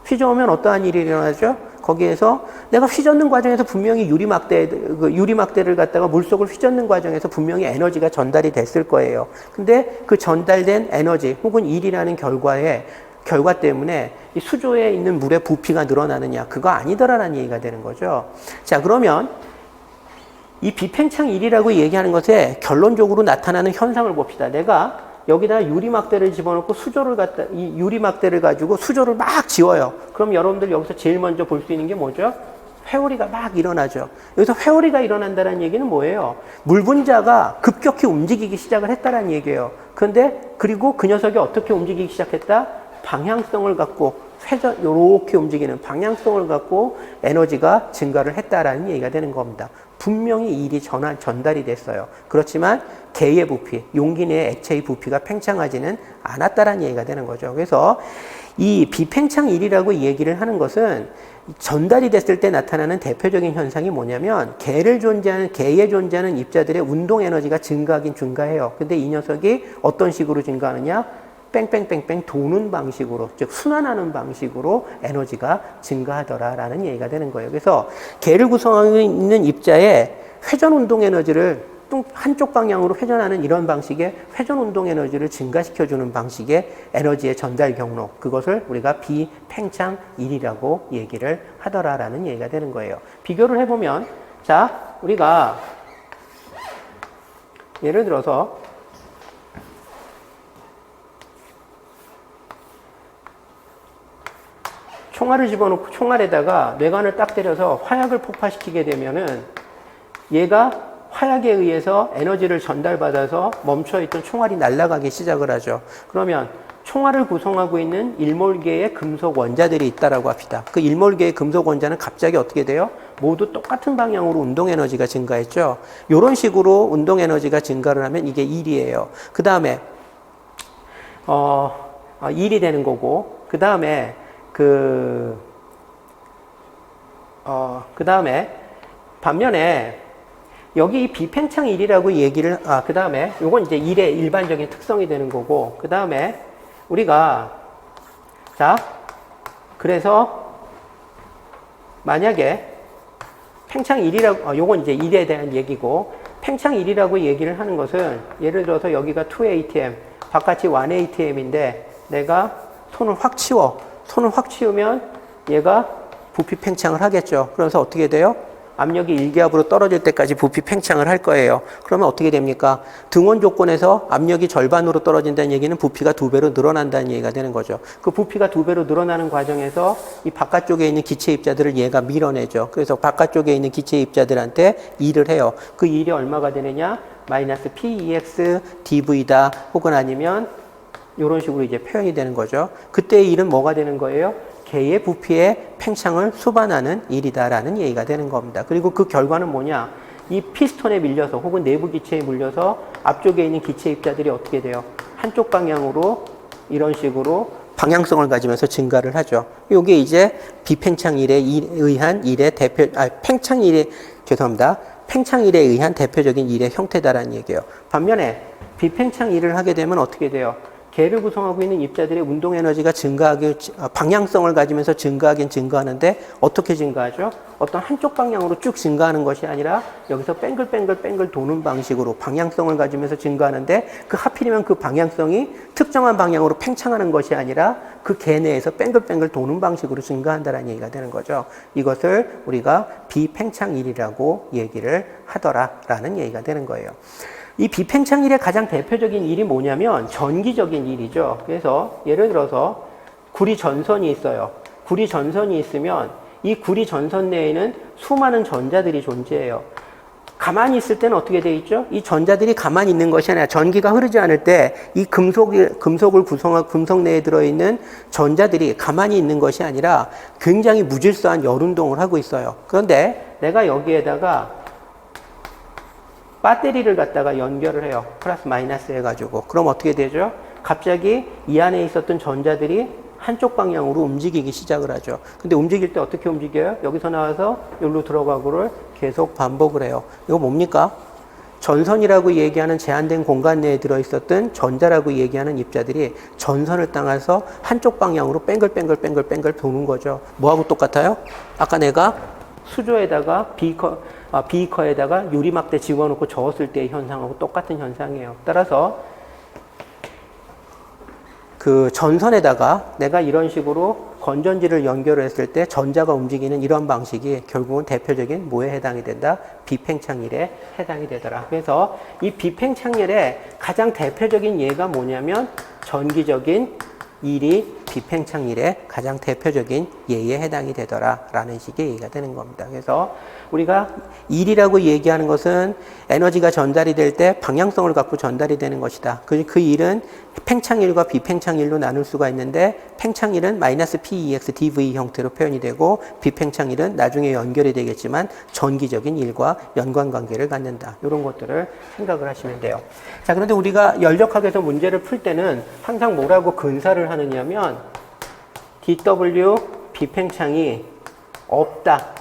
휘저으면 어떠한 일이 일어나죠? 거기에서 내가 휘젓는 과정에서 분명히 유리막대를 갖다가 물속을 휘젓는 과정에서 분명히 에너지가 전달이 됐을 거예요. 근데 그 전달된 에너지 혹은 일이라는 결과 때문에 이 수조에 있는 물의 부피가 늘어나느냐, 그거 아니더라라는 얘기가 되는 거죠. 자, 그러면 이 비팽창일이라고 얘기하는 것에 결론적으로 나타나는 현상을 봅시다. 내가 여기다 유리막대를 집어넣고 이 유리막대를 가지고 수조를 막 지워요. 그럼 여러분들 여기서 제일 먼저 볼 수 있는 게 뭐죠? 회오리가 막 일어나죠. 여기서 회오리가 일어난다는 얘기는 뭐예요? 물 분자가 급격히 움직이기 시작을 했다는 얘기예요. 그리고 그 녀석이 어떻게 움직이기 시작했다? 방향성을 갖고 요렇게 움직이는 방향성을 갖고 에너지가 증가를 했다라는 얘기가 되는 겁니다. 분명히 일이 전달이 됐어요. 그렇지만 개의 부피, 용기 내의 액체의 부피가 팽창하지는 않았다라는 얘기가 되는 거죠. 그래서 이 비팽창일이라고 얘기를 하는 것은 전달이 됐을 때 나타나는 대표적인 현상이 뭐냐면 개에 존재하는 입자들의 운동 에너지가 증가하긴 증가해요. 근데 이 녀석이 어떤 식으로 증가하느냐? 뺑뺑뺑뺑 도는 방식으로, 즉 순환하는 방식으로 에너지가 증가하더라라는 얘기가 되는 거예요. 그래서 개를 구성하고 있는 입자의 회전 운동 에너지를 한쪽 방향으로 회전하는 이런 방식의 회전 운동 에너지를 증가시켜주는 방식의 에너지의 전달 경로, 그것을 우리가 비팽창일이라고 얘기를 하더라라는 얘기가 되는 거예요. 비교를 해보면, 자, 우리가 예를 들어서 총알을 집어넣고 총알에다가 뇌관을 딱 때려서 화약을 폭파시키게 되면은 얘가 화약에 의해서 에너지를 전달받아서 멈춰있던 총알이 날아가기 시작을 하죠. 그러면 총알을 구성하고 있는 일몰계의 금속 원자들이 있다라고 합시다. 그 일몰계의 금속 원자는 갑자기 어떻게 돼요? 모두 똑같은 방향으로 운동 에너지가 증가했죠. 이런 식으로 운동 에너지가 증가를 하면 이게 일이에요. 그 다음에 일이 되는 거고, 그 다음에 반면에 여기 이 비팽창일이라고 얘기를, 그 다음에 요건 이제 일의 일반적인 특성이 되는 거고, 그 다음에 우리가, 자, 그래서 만약에 팽창일이라고, 요건 이제 일에 대한 얘기고, 팽창일이라고 얘기를 하는 것은 예를 들어서 여기가 2atm, 바깥이 1atm인데 내가 손을 확 치우면 얘가 부피 팽창을 하겠죠. 그래서 어떻게 돼요? 압력이 1기압으로 떨어질 때까지 부피 팽창을 할 거예요. 그러면 어떻게 됩니까? 등원 조건에서 압력이 절반으로 떨어진다는 얘기는 부피가 2배로 늘어난다는 얘기가 되는 거죠. 그 부피가 2배로 늘어나는 과정에서 이 바깥쪽에 있는 기체 입자들을 얘가 밀어내죠. 그래서 바깥쪽에 있는 기체 입자들한테 일을 해요. 그 일이 얼마가 되느냐? 마이너스 Pex dv다. 혹은 아니면 이런 식으로 이제 표현이 되는 거죠. 그때의 일은 뭐가 되는 거예요? 개의 부피의 팽창을 수반하는 일이다라는 얘기가 되는 겁니다. 그리고 그 결과는 뭐냐? 이 피스톤에 밀려서 혹은 내부 기체에 물려서 앞쪽에 있는 기체 입자들이 어떻게 돼요? 한쪽 방향으로 이런 식으로 방향성을 가지면서 증가를 하죠. 이게 이제 비팽창일에 의한 일의 팽창일에 의한 대표적인 일의 형태다라는 얘기예요. 반면에 비팽창일을 하게 되면 어떻게 돼요? 개를 구성하고 있는 입자들의 운동 에너지가 방향성을 가지면서 증가하긴 증가하는데 어떻게 증가하죠? 어떤 한쪽 방향으로 쭉 증가하는 것이 아니라 여기서 뺑글 도는 방식으로 방향성을 가지면서 증가하는데 하필이면 그 방향성이 특정한 방향으로 팽창하는 것이 아니라 그 개 내에서 뺑글 도는 방식으로 증가한다는 얘기가 되는 거죠. 이것을 우리가 비팽창일이라고 얘기를 하더라라는 얘기가 되는 거예요. 이 비팽창일의 가장 대표적인 일이 뭐냐면 전기적인 일이죠. 그래서 예를 들어서 구리 전선이 있어요. 구리 전선이 있으면 이 구리 전선 내에는 수많은 전자들이 존재해요. 가만히 있을 때는 어떻게 돼 있죠? 이 전자들이 가만히 있는 것이 아니라 전기가 흐르지 않을 때 이 금속을 구성한 금속 내에 들어있는 전자들이 가만히 있는 것이 아니라 굉장히 무질서한 열운동을 하고 있어요. 그런데 내가 여기에다가 배터리를 갖다가 연결을 해요. 플러스 마이너스 해가지고. 그럼 어떻게 되죠? 갑자기 이 안에 있었던 전자들이 한쪽 방향으로 움직이기 시작을 하죠. 근데 움직일 때 어떻게 움직여요? 여기서 나와서 여기로 들어가고를 계속 반복을 해요. 이거 뭡니까? 전선이라고 얘기하는 제한된 공간 내에 들어있었던 전자라고 얘기하는 입자들이 전선을 따라서 한쪽 방향으로 뺑글 도는 거죠. 뭐하고 똑같아요? 아까 내가 수조에다가 비커에다가 유리막대 집어넣고 저었을 때의 현상하고 똑같은 현상이에요. 따라서 그 전선에다가 내가 이런 식으로 건전지를 연결했을 때 전자가 움직이는 이런 방식이 결국은 대표적인 뭐에 해당이 된다? 비팽창일에 해당이 되더라. 그래서 이 비팽창일의 가장 대표적인 예가 뭐냐면 전기적인 일이 비팽창일의 가장 대표적인 예에 해당이 되더라 라는 식의 얘기가 되는 겁니다. 그래서 우리가 일이라고 얘기하는 것은 에너지가 전달이 될 때 방향성을 갖고 전달이 되는 것이다. 그 일은 팽창일과 비팽창일로 나눌 수가 있는데 팽창일은 마이너스 PEX dV 형태로 표현이 되고 비팽창일은 나중에 연결이 되겠지만 전기적인 일과 연관관계를 갖는다. 이런 것들을 생각을 하시면 돼요. 자, 그런데 우리가 연력학에서 문제를 풀 때는 항상 뭐라고 근사를 하느냐면 dW 비팽창이 없다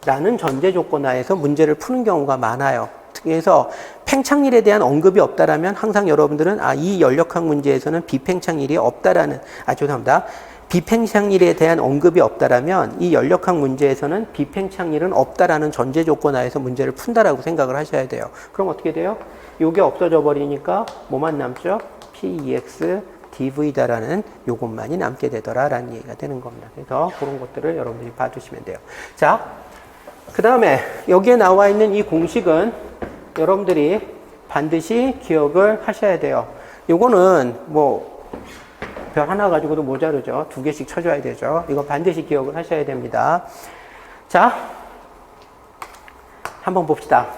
라는 전제 조건 하에서 문제를 푸는 경우가 많아요. 그래서 팽창일에 대한 언급이 없다라면 항상 여러분들은 이 연력학 문제에서는 비팽창일이 없다라는 죄송합니다. 비팽창일에 대한 언급이 없다라면 이 연력학 문제에서는 비팽창일은 없다라는 전제 조건 하에서 문제를 푼다라고 생각을 하셔야 돼요. 그럼 어떻게 돼요? 요게 없어져 버리니까 뭐만 남죠? PEX dV다라는 요것만이 남게 되더라라는 얘기가 되는 겁니다. 그래서 그런 것들을 여러분들이 봐주시면 돼요. 자, 그 다음에 여기에 나와 있는 이 공식은 여러분들이 반드시 기억을 하셔야 돼요. 요거는 별 하나 가지고도 모자르죠. 2개씩 쳐줘야 되죠. 이거 반드시 기억을 하셔야 됩니다. 자, 한번 봅시다.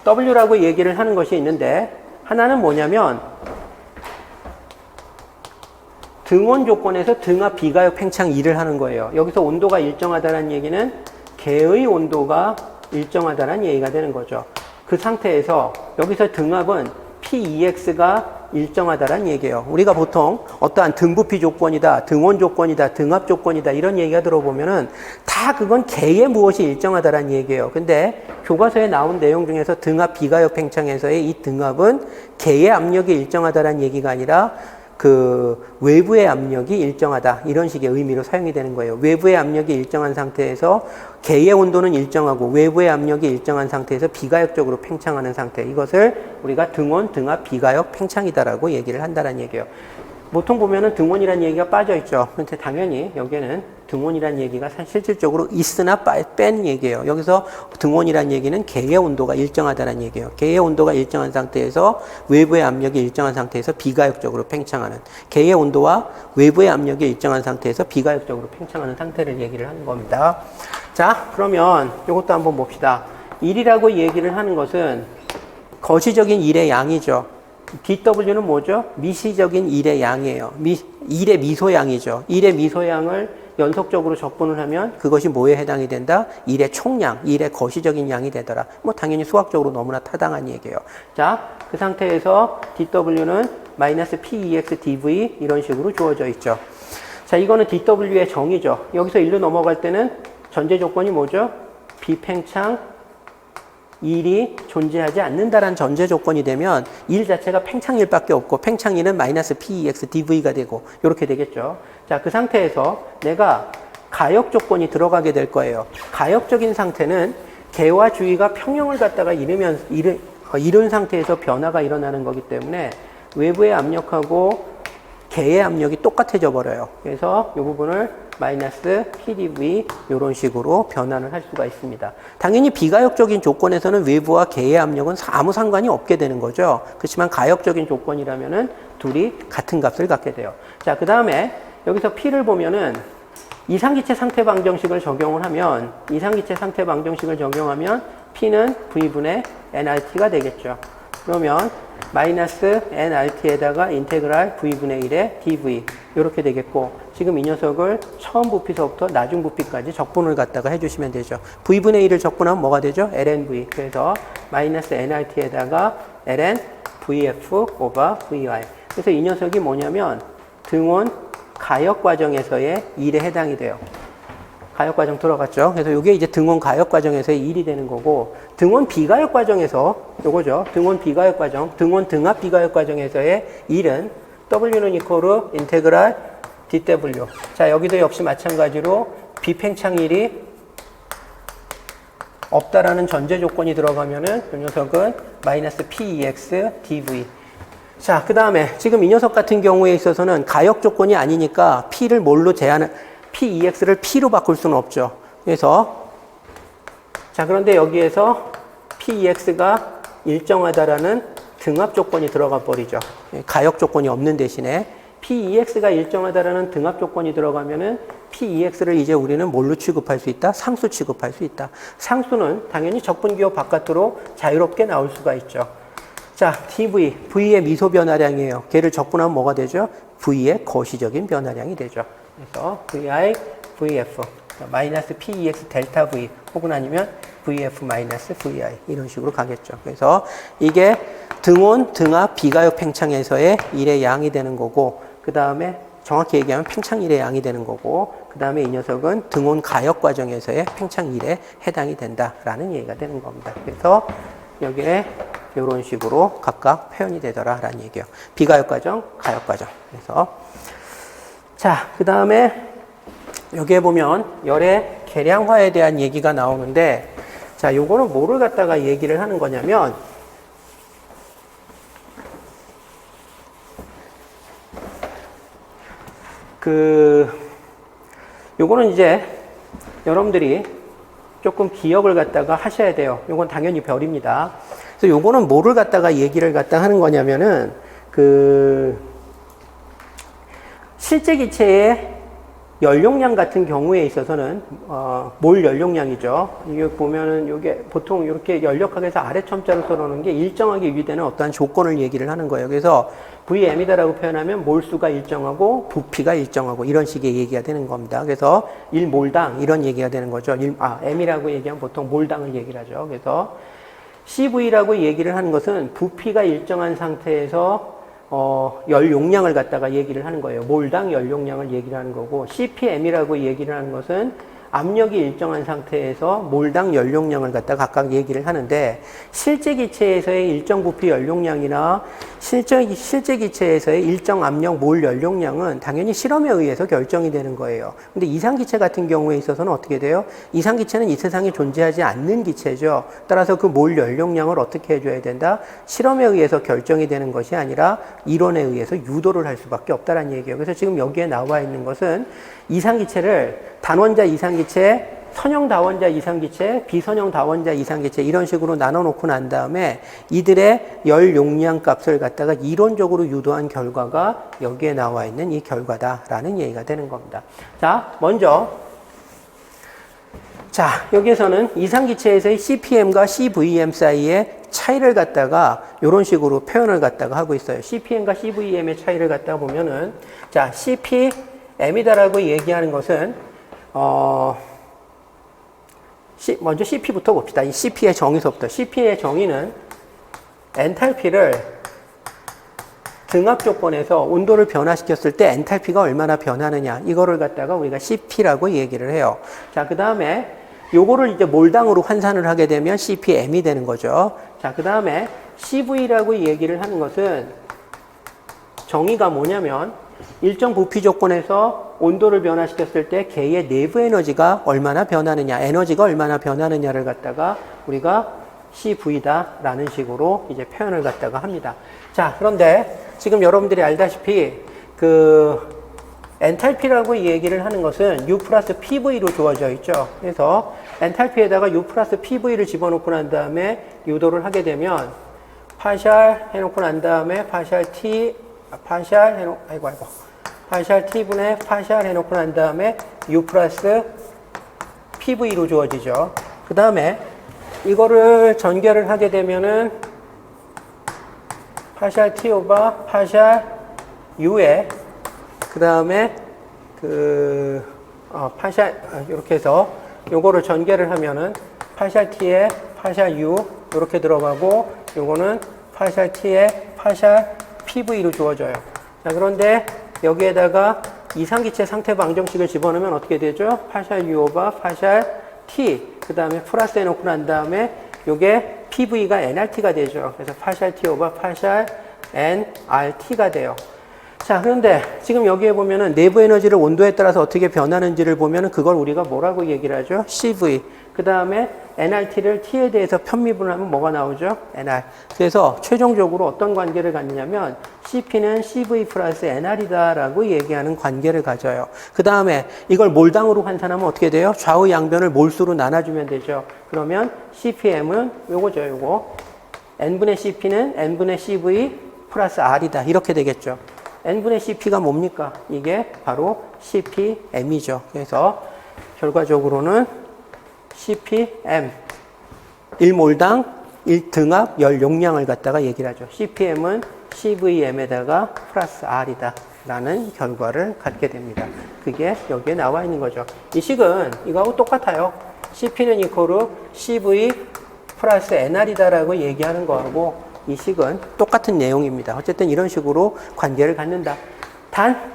W라고 얘기를 하는 것이 있는데 하나는 뭐냐면 등원 조건에서 등압 비가역 팽창 2를 하는 거예요. 여기서 온도가 일정하다는 얘기는 개의 온도가 일정하다는 얘기가 되는 거죠. 그 상태에서 여기서 등압은 PEX가 일정하다는 얘기예요. 우리가 보통 어떠한 등부피 조건이다, 등원 조건이다, 등압 조건이다 이런 얘기가 들어보면은 다 그건 개의 무엇이 일정하다는 얘기예요. 근데 교과서에 나온 내용 중에서 등압 비가역 팽창에서의 이 등압은 개의 압력이 일정하다는 얘기가 아니라 그 외부의 압력이 일정하다 이런 식의 의미로 사용이 되는 거예요. 외부의 압력이 일정한 상태에서 개의 온도는 일정하고 외부의 압력이 일정한 상태에서 비가역적으로 팽창하는 상태, 이것을 우리가 등원, 등압, 비가역 팽창이다라고 얘기를 한다는 얘기예요. 보통 보면은 등원이라는 얘기가 빠져 있죠. 근데 당연히 여기에는 등원이라는 얘기가 실질적으로 있으나 뺀 얘기예요. 여기서 등원이라는 얘기는 개의 온도가 일정하다는 얘기예요. 개의 온도가 일정한 상태에서 외부의 압력이 일정한 상태에서 비가역적으로 팽창하는, 개의 온도와 외부의 압력이 일정한 상태에서 비가역적으로 팽창하는 상태를 얘기를 하는 겁니다. 자, 그러면 이것도 한번 봅시다. 일이라고 얘기를 하는 것은 거시적인 일의 양이죠. dW는 뭐죠? 미시적인 일의 양이에요. 일의 미소양이죠. 일의 미소양을 연속적으로 적분을 하면 그것이 뭐에 해당이 된다? 일의 총량, 일의 거시적인 양이 되더라. 당연히 수학적으로 너무나 타당한 얘기예요. 자, 그 상태에서 dW는 마이너스 PEX dV 이런 식으로 주어져 있죠. 자, 이거는 dW의 정의죠. 여기서 일로 넘어갈 때는 전제 조건이 뭐죠? 비팽창 일이 존재하지 않는다라는 전제 조건이 되면 일 자체가 팽창일밖에 없고 팽창일은 마이너스 PEX dV가 되고 이렇게 되겠죠. 자, 그 상태에서 내가 가역 조건이 들어가게 될 거예요. 가역적인 상태는 개와 주위가 평형을 갖다가 이룬 상태에서 변화가 일어나는 거기 때문에 외부의 압력하고 개의 압력이 똑같아져 버려요. 그래서 이 부분을 마이너스 PDV 이런 식으로 변환을 할 수가 있습니다. 당연히 비가역적인 조건에서는 외부와 개의 압력은 아무 상관이 없게 되는 거죠. 그렇지만 가역적인 조건이라면은 둘이 같은 값을 갖게 돼요. 자, 그 다음에 여기서 P를 보면은 이상기체 상태 방정식을 적용을 하면 P는 V분의 nRT가 되겠죠. 그러면 마이너스 nRT에다가 인테그랄 V분의 1의 dV 이렇게 되겠고, 지금 이 녀석을 처음 부피서부터 나중 부피까지 적분을 갖다가 해주시면 되죠. V분의 1을 적분하면 뭐가 되죠? lnV. 그래서 마이너스 nRT에다가 ln VF 오버 VI. 그래서 이 녀석이 뭐냐면 등원 가역 과정에서의 일에 해당이 돼요. 가역 과정 들어갔죠. 그래서 이게 이제 등원 가역 과정에서의 일이 되는 거고, 등원 비가역 과정에서 요거죠. 등원 비가역 과정, 등원 등합 비가역 과정에서의 일은 W는 이퀄로 인테그랄 dW. 자, 여기도 역시 마찬가지로 비팽창일이 없다라는 전제 조건이 들어가면은 이 녀석은 마이너스 PEX dV. 자, 그 다음에 지금 이 녀석 같은 경우에 있어서는 가역 조건이 아니니까 P를 뭘로 PEX를 P로 바꿀 수는 없죠. 그래서 자, 그런데 여기에서 PEX가 일정하다라는 등합 조건이 들어가 버리죠. 가역 조건이 없는 대신에 PEX가 일정하다라는 등합 조건이 들어가면은 PEX를 이제 우리는 뭘로 취급할 수 있다? 상수 취급할 수 있다. 상수는 당연히 적분기호 바깥으로 자유롭게 나올 수가 있죠. 자, dV, V의 미소 변화량이에요. 걔를 적분하면 뭐가 되죠? V의 거시적인 변화량이 되죠. 그래서 VI, VF, 마이너스 PEX 델타 V, 혹은 아니면 VF 마이너스 VI 이런 식으로 가겠죠. 그래서 이게 등온, 등합, 비가역 팽창에서의 일의 양이 되는 거고, 그 다음에 정확히 얘기하면 팽창일의 양이 되는 거고, 그 다음에 이 녀석은 등온 가역 과정에서의 팽창일에 해당이 된다라는 얘기가 되는 겁니다. 그래서 여기에 이런 식으로 각각 표현이 되더라라는 얘기예요. 비가역 과정, 가역 과정. 그래서 자, 그 다음에 여기에 보면 열의 계량화에 대한 얘기가 나오는데, 자, 요거는 뭐를 갖다가 얘기를 하는 거냐면, 요거는 이제 여러분들이 조금 기억을 갖다가 하셔야 돼요. 요건 당연히 별입니다. 그래서 요거는 뭐를 갖다가 얘기를 갖다 하는 거냐면은, 실제 기체의 연용량 같은 경우에 있어서는 몰 연용량이죠. 이게 보면은 이게 보통 이렇게 열역학에서 해서 아래 첨자로 써놓는 게 일정하게 유지되는 어떠한 조건을 얘기를 하는 거예요. 그래서 Vm이다라고 표현하면 몰수가 일정하고 부피가 일정하고 이런 식의 얘기가 되는 겁니다. 그래서 1몰당 이런 얘기가 되는 거죠. M이라고 얘기하면 보통 몰당을 얘기를 하죠. 그래서 CV라고 얘기를 하는 것은 부피가 일정한 상태에서 열 용량을 갖다가 얘기를 하는 거예요. 몰당 열 용량을 얘기를 하는 거고, CPM이라고 얘기를 하는 것은 압력이 일정한 상태에서 몰당 열 용량을 갖다가 각각 얘기를 하는데, 실제 기체에서의 일정 부피 열 용량이나 실제 기체에서의 일정 압력 몰 열 용량은 당연히 실험에 의해서 결정이 되는 거예요. 근데 이상 기체 같은 경우에 있어서는 어떻게 돼요? 이상 기체는 이 세상에 존재하지 않는 기체죠. 따라서 그 몰 열 용량을 어떻게 해줘야 된다? 실험에 의해서 결정이 되는 것이 아니라 이론에 의해서 유도를 할 수밖에 없다는 얘기예요. 그래서 지금 여기에 나와 있는 것은 이상기체를 단원자 이상기체, 선형 다원자 이상기체, 비선형 다원자 이상기체 이런 식으로 나눠놓고 난 다음에 이들의 열 용량 값을 갖다가 이론적으로 유도한 결과가 여기에 나와 있는 이 결과다라는 얘기가 되는 겁니다. 자, 먼저 여기에서는 이상기체에서의 CPM과 CVM 사이의 차이를 갖다가 이런 식으로 표현을 갖다가 하고 있어요. CPM과 CVM의 차이를 갖다가 보면은, 자, CPM이다라고 얘기하는 것은, 먼저 CP부터 봅시다. 이 CP의 정의서부터. CP의 정의는 엔탈피를 등압 조건에서 온도를 변화시켰을 때 엔탈피가 얼마나 변하느냐. 이거를 갖다가 우리가 CP라고 얘기를 해요. 자, 그 다음에 요거를 이제 몰당으로 환산을 하게 되면 CPM이 되는 거죠. 자, 그 다음에 CV라고 얘기를 하는 것은 정의가 뭐냐면 일정 부피 조건에서 온도를 변화시켰을 때 개의 내부 에너지가 얼마나 변하느냐, 에너지가 얼마나 변하느냐를 갖다가 우리가 CV다라는 식으로 이제 표현을 갖다가 합니다. 자, 그런데 지금 여러분들이 알다시피 엔탈피라고 얘기를 하는 것은 U 플러스 PV로 주어져 있죠. 그래서 엔탈피에다가 U 플러스 PV를 집어넣고 난 다음에 유도를 하게 되면 파샬 해놓고 난 다음에 파샬 T T분의 파샬 해놓고 난 다음에 U 플러스 PV로 주어지죠. 그 다음에 이거를 전개를 하게 되면은 파샬 T 오버 파샬 U에 그 다음에 이렇게 해서 요거를 전개를 하면은 파샬 T에 파샬 U 이렇게 들어가고 요거는 파샬 T에 파샬 PV로 주어져요. 자, 그런데 여기에다가 이상기체 상태 방정식을 집어넣으면 어떻게 되죠? 파샬 U 오버 파샬 T 그 다음에 플러스 해놓고 난 다음에 요게 PV가 nRT가 되죠. 그래서 파샬 T 오버 파샬 nRT가 돼요. 자, 그런데 지금 여기에 보면은 내부 에너지를 온도에 따라서 어떻게 변하는지를 보면은 그걸 우리가 뭐라고 얘기를 하죠? CV. 그 다음에 nRT를 T에 대해서 편미분을 하면 뭐가 나오죠? nR. 그래서 최종적으로 어떤 관계를 갖느냐면 CP는 CV 플러스 nR이다라고 얘기하는 관계를 가져요. 그 다음에 이걸 몰당으로 환산하면 어떻게 돼요? 좌우 양변을 몰수로 나눠주면 되죠. 그러면 CPM은 요거죠, 요거. n분의 CP는 n분의 CV 플러스 R이다. 이렇게 되겠죠. n분의 CP가 뭡니까? 이게 바로 CPM이죠. 그래서 결과적으로는 CPM 1몰당 1등압 열 용량을 갖다가 얘기를 하죠. CPM은 CVM에다가 플러스 R이다 라는 결과를 갖게 됩니다. 그게 여기에 나와 있는 거죠. 이 식은 이거하고 똑같아요. CP는 이코르 CV 플러스 NR이다 라고 얘기하는 거하고 이 식은 똑같은 내용입니다. 어쨌든 이런 식으로 관계를 갖는다. 단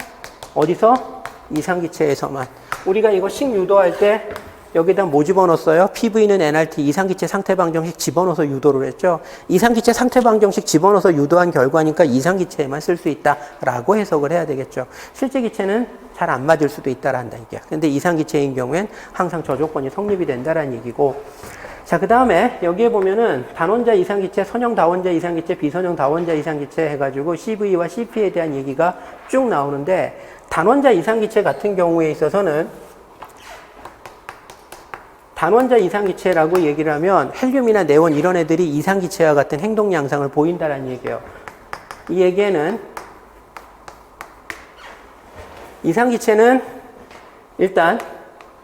어디서? 이상기체에서만. 우리가 이거 식 유도할 때 여기다 뭐 집어넣었어요? PV는 nRT 이상기체 상태방정식 집어넣어서 유도를 했죠. 이상기체 상태방정식 집어넣어서 유도한 결과니까 이상기체에만 쓸 수 있다라고 해석을 해야 되겠죠. 실제 기체는 잘 안 맞을 수도 있다라는 얘기야. 근데 이상기체인 경우엔 항상 저 조건이 성립이 된다라는 얘기고. 자, 그 다음에 여기에 보면은 단원자 이상기체, 선형 다원자 이상기체, 비선형 다원자 이상기체 해가지고 CV와 CP에 대한 얘기가 쭉 나오는데 단원자 이상기체 같은 경우에 있어서는 단원자 이상기체라고 얘기를 하면 헬륨이나 네온 이런 애들이 이상기체와 같은 행동 양상을 보인다는 얘기예요. 이 얘기에는 이상기체는 일단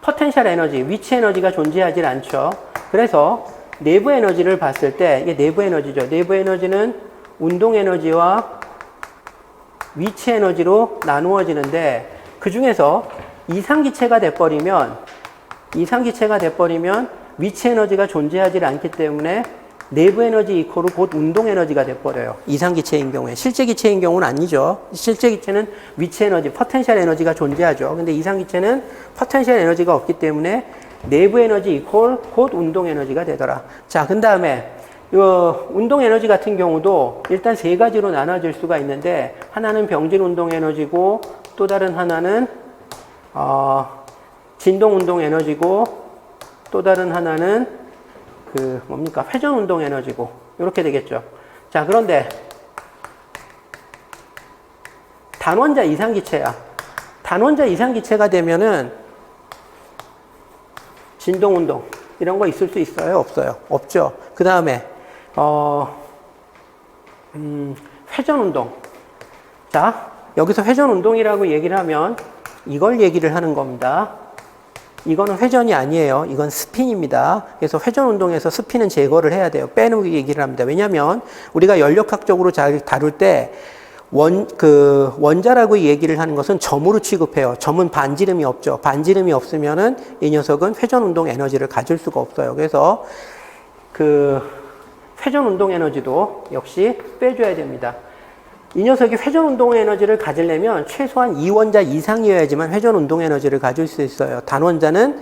포텐셜 에너지, 위치 에너지가 존재하지 않죠. 그래서 내부 에너지를 봤을 때 이게 내부 에너지죠. 내부 에너지는 운동 에너지와 위치 에너지로 나누어지는데 그 중에서 이상기체가 돼버리면 위치 에너지가 존재하지 않기 때문에 내부 에너지 이코르 곧 운동 에너지가 돼버려요. 이상기체인 경우에. 실제 기체인 경우는 아니죠. 실제 기체는 위치 에너지, 포텐셜 에너지가 존재하죠. 근데 이상기체는 포텐셜 에너지가 없기 때문에 내부 에너지 이콜 곧 운동 에너지가 되더라. 자, 그 다음에 운동 에너지 같은 경우도 일단 세 가지로 나눠질 수가 있는데 하나는 병진 운동 에너지고 또 다른 하나는 진동 운동 에너지고 또 다른 하나는 회전 운동 에너지고 이렇게 되겠죠. 자, 그런데 단원자 이상기체야. 단원자 이상기체가 되면은 진동 운동 이런 거 있을 수 있어요? 없어요? 없죠. 그 다음에 회전 운동. 자, 여기서 회전 운동이라고 얘기를 하면 이걸 얘기를 하는 겁니다. 이거는 회전이 아니에요. 이건 스핀입니다. 그래서 회전 운동에서 스핀은 제거를 해야 돼요. 빼는 얘기를 합니다. 왜냐하면 우리가 연력학적으로 잘 다룰 때 원자라고 얘기를 하는 것은 점으로 취급해요. 점은 반지름이 없죠. 반지름이 없으면은 이 녀석은 회전 운동 에너지를 가질 수가 없어요. 그래서 회전 운동 에너지도 역시 빼줘야 됩니다. 이 녀석이 회전 운동 에너지를 가지려면 최소한 2원자 이상이어야지만 회전 운동 에너지를 가질 수 있어요. 단원자는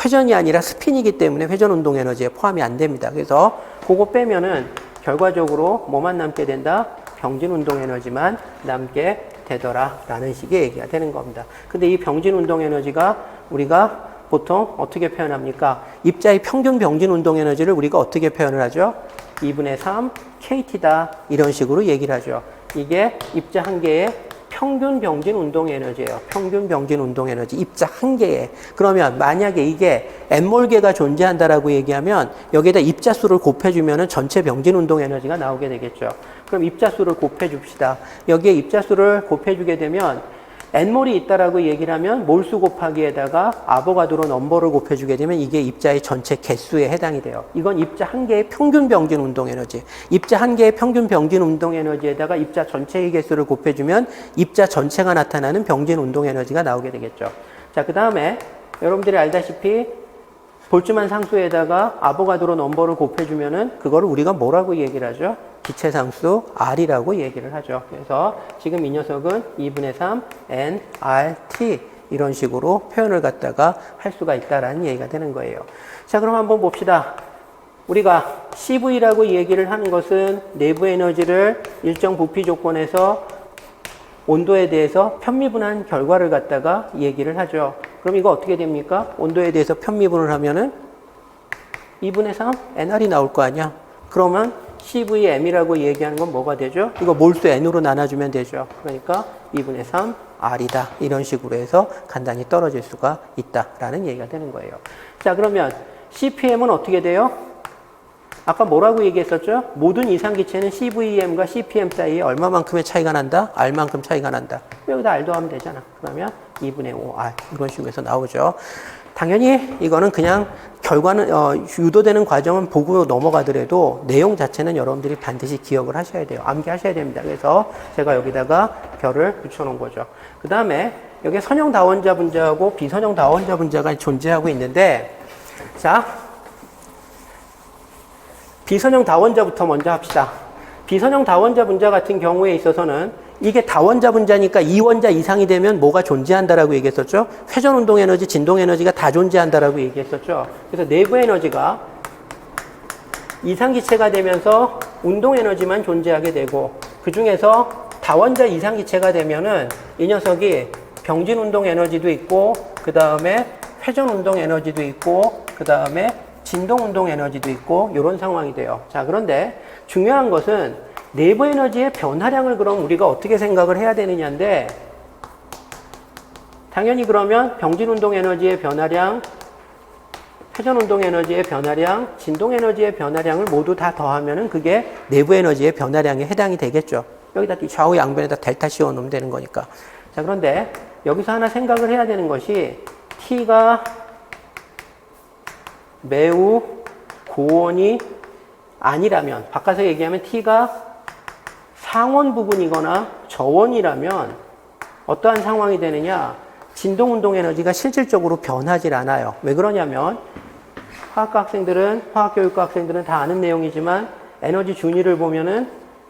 회전이 아니라 스핀이기 때문에 회전 운동 에너지에 포함이 안 됩니다. 그래서 그거 빼면은 결과적으로 뭐만 남게 된다? 병진 운동 에너지만 남게 되더라 라는 식의 얘기가 되는 겁니다. 근데 이 병진 운동 에너지가 우리가 보통 어떻게 표현합니까? 입자의 평균 병진 운동 에너지를 우리가 어떻게 표현을 하죠? 2분의 3 KT다 이런 식으로 얘기를 하죠. 이게 입자 한 개의 평균 병진 운동 에너지예요. 평균 병진 운동 에너지 입자 한 개에. 그러면 만약에 이게 n몰개가 존재한다라고 얘기하면 여기에다 입자 수를 곱해주면은 전체 병진 운동 에너지가 나오게 되겠죠. 그럼 입자 수를 곱해줍시다. 여기에 입자 수를 곱해주게 되면 n몰이 있다라고 얘기를 하면 몰수 곱하기에다가 아보가드로 넘버를 곱해주게 되면 이게 입자의 전체 개수에 해당이 돼요. 이건 입자 한 개의 평균 병진 운동 에너지. 입자 한 개의 평균 병진 운동 에너지에다가 입자 전체의 개수를 곱해주면 입자 전체가 나타나는 병진 운동 에너지가 나오게 되겠죠. 자, 그 다음에 여러분들이 알다시피 볼츠만 상수에다가 아보가드로 넘버를 곱해주면은 그거를 우리가 뭐라고 얘기를 하죠? 기체상수 R이라고 얘기를 하죠. 그래서 지금 이 녀석은 2분의 3 nRT 이런 식으로 표현을 갖다가 할 수가 있다라는 얘기가 되는 거예요. 자, 그럼 한번 봅시다. 우리가 CV라고 얘기를 하는 것은 내부 에너지를 일정 부피 조건에서 온도에 대해서 편미분한 결과를 갖다가 얘기를 하죠. 그럼 이거 어떻게 됩니까? 온도에 대해서 편미분을 하면은 2분의 3 nR이 나올 거 아니야? 그러면 CVM이라고 얘기하는 건 뭐가 되죠? 이거 몰수 N으로 나눠주면 되죠. 그러니까 2분의 3 R이다. 이런 식으로 해서 간단히 떨어질 수가 있다라는 얘기가 되는 거예요. 자, 그러면 CPM은 어떻게 돼요? 아까 뭐라고 얘기했었죠? 모든 이상기체는 CVM과 CPM 사이에 얼마만큼의 차이가 난다? R만큼 차이가 난다. 여기다 R 더하면 되잖아. 그러면 2분의 5R 이런 식으로 해서 나오죠. 당연히 이거는 그냥 결과는 유도되는 과정은 보고 넘어가더라도 내용 자체는 여러분들이 반드시 기억을 하셔야 돼요. 암기하셔야 됩니다. 그래서 제가 여기다가 별을 붙여놓은 거죠. 그 다음에 여기 선형 다원자 분자하고 비선형 다원자 분자가 존재하고 있는데, 자, 비선형 다원자부터 먼저 합시다. 비선형 다원자 분자 같은 경우에 있어서는 이게 다원자 분자니까 2원자 이상이 되면 뭐가 존재한다라고 얘기했었죠? 회전 운동 에너지, 진동 에너지가 다 존재한다라고 얘기했었죠. 그래서 내부 에너지가 이상기체가 되면서 운동 에너지만 존재하게 되고, 그 중에서 다원자 이상기체가 되면은 이 녀석이 병진 운동 에너지도 있고, 그 다음에 회전 운동 에너지도 있고, 그 다음에 진동 운동 에너지도 있고, 이런 상황이 돼요. 자, 그런데 중요한 것은 내부 에너지의 변화량을 그럼 우리가 어떻게 생각을 해야 되느냐인데, 당연히 그러면 병진 운동 에너지의 변화량, 회전 운동 에너지의 변화량, 진동 에너지의 변화량을 모두 다 더하면은 그게 내부 에너지의 변화량에 해당이 되겠죠. 여기다 좌우 양변에다 델타 씌워 놓으면 되는 거니까. 자, 그런데 여기서 하나 생각을 해야 되는 것이 T가 매우 고온이 아니라면, 바꿔서 얘기하면 T가 상원 부분이거나 저원이라면 어떠한 상황이 되느냐? 진동 운동 에너지가 실질적으로 변하질 않아요. 왜 그러냐면 화학과 학생들은, 화학교육과 학생들은 다 아는 내용이지만 에너지 준위를 보면은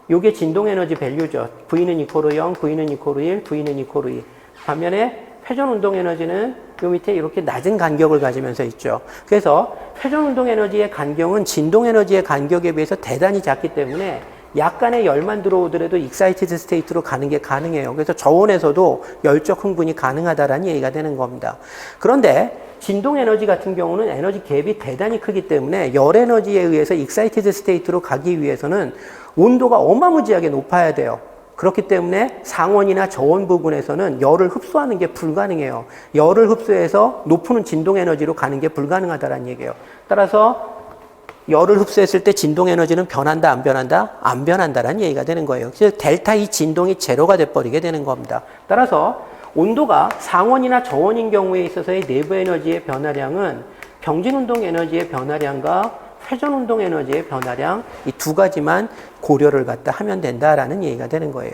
요게 진동 에너지 밸류죠. V는 이코르 0, V는 이코르 1, V는 이코르 2. 반면에 회전 운동 에너지는 요 밑에 이렇게 낮은 간격을 가지면서 있죠. 그래서 회전 운동 에너지의 간격은 진동 에너지의 간격에 비해서 대단히 작기 때문에 약간의 열만 들어오더라도 익사이티드 스테이트로 가는 게 가능해요. 그래서 저온에서도 열적 흥분이 가능하다라는 얘기가 되는 겁니다. 그런데 진동 에너지 같은 경우는 에너지 갭이 대단히 크기 때문에 열 에너지에 의해서 익사이티드 스테이트로 가기 위해서는 온도가 어마무지하게 높아야 돼요. 그렇기 때문에 상원이나 저온 부분에서는 열을 흡수하는 게 불가능해요. 열을 흡수해서 높은 진동 에너지로 가는 게 불가능하다는 얘기예요. 따라서 열을 흡수했을 때 진동 에너지는 변한다, 안 변한다? 안 변한다라는 얘기가 되는 거예요. 즉 델타 E 진동이 제로가 돼버리게 되는 겁니다. 따라서 온도가 상원이나 저온인 경우에 있어서의 내부 에너지의 변화량은 병진 운동 에너지의 변화량과 회전운동 에너지의 변화량 이 두 가지만 고려를 갖다 하면 된다라는 얘기가 되는 거예요.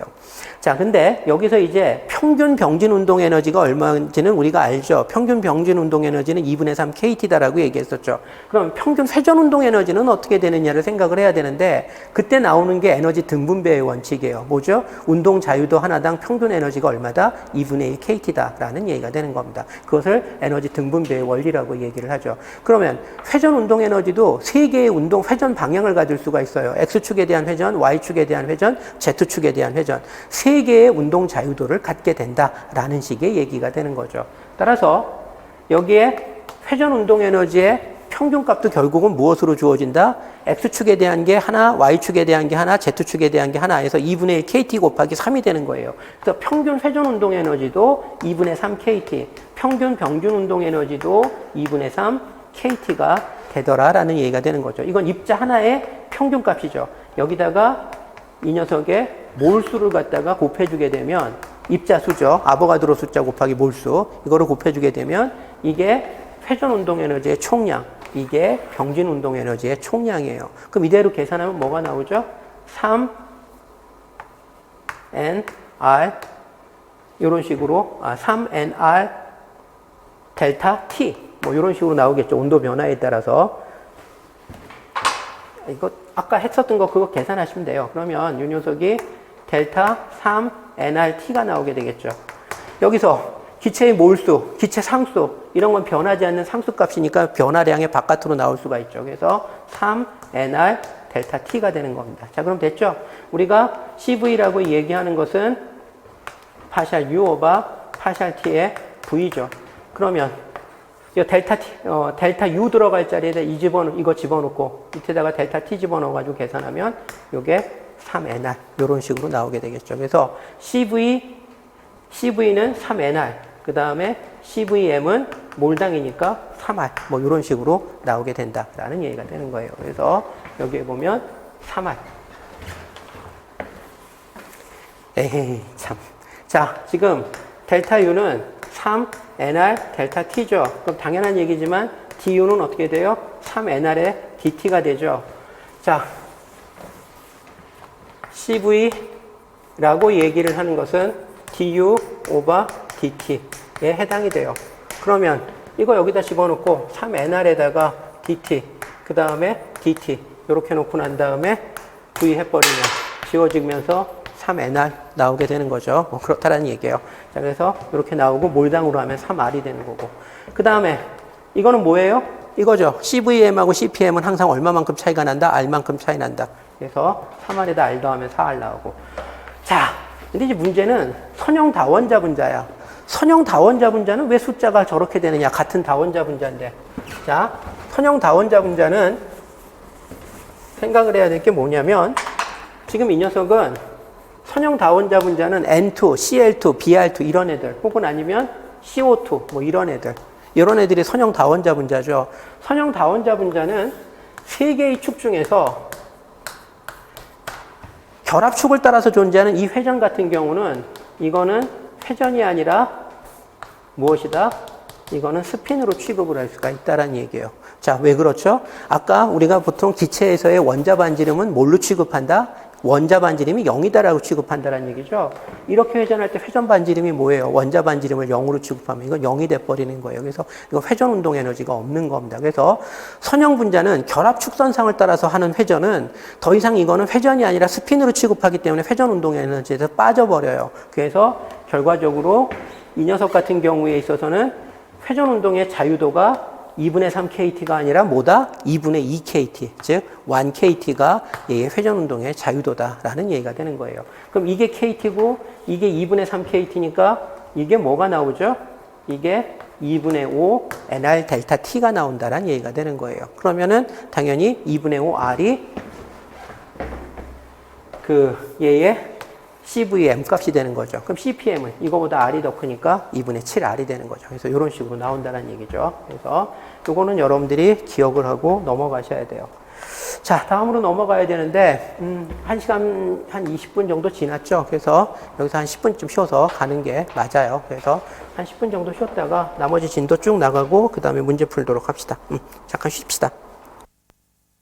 자, 근데 여기서 이제 평균 병진 운동 에너지가 얼마인지는 우리가 알죠. 평균 병진 운동 에너지는 2분의 3 KT다라고 얘기했었죠. 그럼 평균 회전 운동 에너지는 어떻게 되느냐를 생각을 해야 되는데 그때 나오는 게 에너지 등분배의 원칙이에요. 뭐죠? 운동 자유도 하나당 평균 에너지가 얼마다? 2분의 1 KT다라는 얘기가 되는 겁니다. 그것을 에너지 등분배의 원리라고 얘기를 하죠. 그러면 회전 운동 에너지도 세 개의 운동 회전 방향을 가질 수가 있어요. X축에 대한 회전, Y축에 대한 회전, Z축에 대한 회전. 세 개의 운동 자유도를 갖게 된다라는 식의 얘기가 되는 거죠. 따라서 여기에 회전 운동 에너지의 평균값도 결국은 무엇으로 주어진다? X축에 대한 게 하나, Y축에 대한 게 하나, Z축에 대한 게 하나 해서 2분의 1 KT 곱하기 3이 되는 거예요. 그래서 평균 회전 운동 에너지도 2분의 3 KT, 평균 병준 운동 에너지도 2분의 3 KT가 되더라라는 얘기가 되는 거죠. 이건 입자 하나의 평균값이죠. 여기다가 이 녀석의 몰수를 갖다가 곱해주게 되면 입자 수죠. 아보가드로 숫자 곱하기 몰수. 이거를 곱해주게 되면 이게 회전 운동 에너지의 총량. 이게 병진 운동 에너지의 총량이에요. 그럼 이대로 계산하면 뭐가 나오죠? 3NR 이런 식으로 3NR 델타 T 뭐 이런 식으로 나오겠죠. 온도 변화에 따라서. 이거 아까 했었던 거 그거 계산하시면 돼요. 그러면 이 녀석이 델타 3NRT가 나오게 되겠죠. 여기서 기체의 몰수, 기체 상수 이런 건 변하지 않는 상수값이니까 변화량의 바깥으로 나올 수가 있죠. 그래서 3NR 델타 T가 되는 겁니다. 자, 그럼 됐죠? 우리가 CV라고 얘기하는 것은 파샬 U 오버 파샬 T의 V죠. 그러면 이 델타 U 들어갈 자리에다 이거 집어넣고 밑에다가 델타 T 집어넣어가지고 계산하면 이게 3NR 이런 식으로 나오게 되겠죠. 그래서 CV는 3NR 그 다음에 CVM은 몰당이니까 3R 뭐 이런 식으로 나오게 된다라는 얘기가 되는 거예요. 그래서 여기에 보면 3R 에헤이 참. 자, 지금 델타 U는 3NR 델타 T죠. 그럼 당연한 얘기지만 DU는 어떻게 돼요? 3NR의 DT가 되죠. 자, CV라고 얘기를 하는 것은 DU 오버 DT에 해당이 돼요. 그러면 이거 여기다 집어넣고 3NR에다가 DT, 그 다음에 DT 이렇게 놓고 난 다음에 V 해버리면 지워지면서 3NR 나오게 되는 거죠. 뭐 그렇다라는 얘기예요. 자, 그래서 이렇게 나오고 몰당으로 하면 3R이 되는 거고. 그 다음에 이거는 뭐예요? 이거죠. CVM하고 CPM은 항상 얼마만큼 차이가 난다? R만큼 차이 난다. 그래서 3R에다 R 더하면 4R 나오고. 자, 근데 이제 문제는 선형 다원자 분자야. 선형 다원자 분자는 왜 숫자가 저렇게 되느냐? 같은 다원자 분자인데. 자, 선형 다원자 분자는 생각을 해야 될 게 뭐냐면 지금 이 녀석은 선형 다원자 분자는 N2, Cl2, Br2 이런 애들 혹은 아니면 CO2 뭐 이런 애들 이런 애들이 선형 다원자 분자죠. 선형 다원자 분자는 세 개의 축 중에서 결합축을 따라서 존재하는 이 회전 같은 경우는 이거는 회전이 아니라 무엇이다? 이거는 스핀으로 취급을 할 수가 있다는 얘기예요. 자, 왜 그렇죠? 아까 우리가 보통 기체에서의 원자 반지름은 뭘로 취급한다? 원자 반지름이 0이다라고 취급한다는 얘기죠. 이렇게 회전할 때 회전 반지름이 뭐예요? 원자 반지름을 0으로 취급하면 이건 0이 돼버리는 거예요. 그래서 이거 회전 운동 에너지가 없는 겁니다. 그래서 선형 분자는 결합 축선상을 따라서 하는 회전은 더 이상 이거는 회전이 아니라 스핀으로 취급하기 때문에 회전 운동 에너지에서 빠져버려요. 그래서 결과적으로 이 녀석 같은 경우에 있어서는 회전 운동의 자유도가 2분의 3 KT가 아니라 뭐다? 2분의 2 KT, 즉 1 KT가 얘의 회전 운동의 자유도다라는 얘기가 되는 거예요. 그럼 이게 KT고 이게 2분의 3 KT니까 이게 뭐가 나오죠? 이게 2분의 5 NR 델타 T가 나온다라는 얘기가 되는 거예요. 그러면은 당연히 2분의 5 R이 얘의 CVM 값이 되는 거죠. 그럼 CPM은 이거보다 R이 더 크니까 2분의 7R이 되는 거죠. 그래서 이런 식으로 나온다는 얘기죠. 그래서 요거는 여러분들이 기억을 하고 넘어가셔야 돼요. 자, 다음으로 넘어가야 되는데 1시간 한 20분 정도 지났죠. 그래서 여기서 한 10분쯤 쉬어서 가는 게 맞아요. 그래서 한 10분 정도 쉬었다가 나머지 진도 쭉 나가고 그 다음에 문제 풀도록 합시다. 잠깐 쉽시다.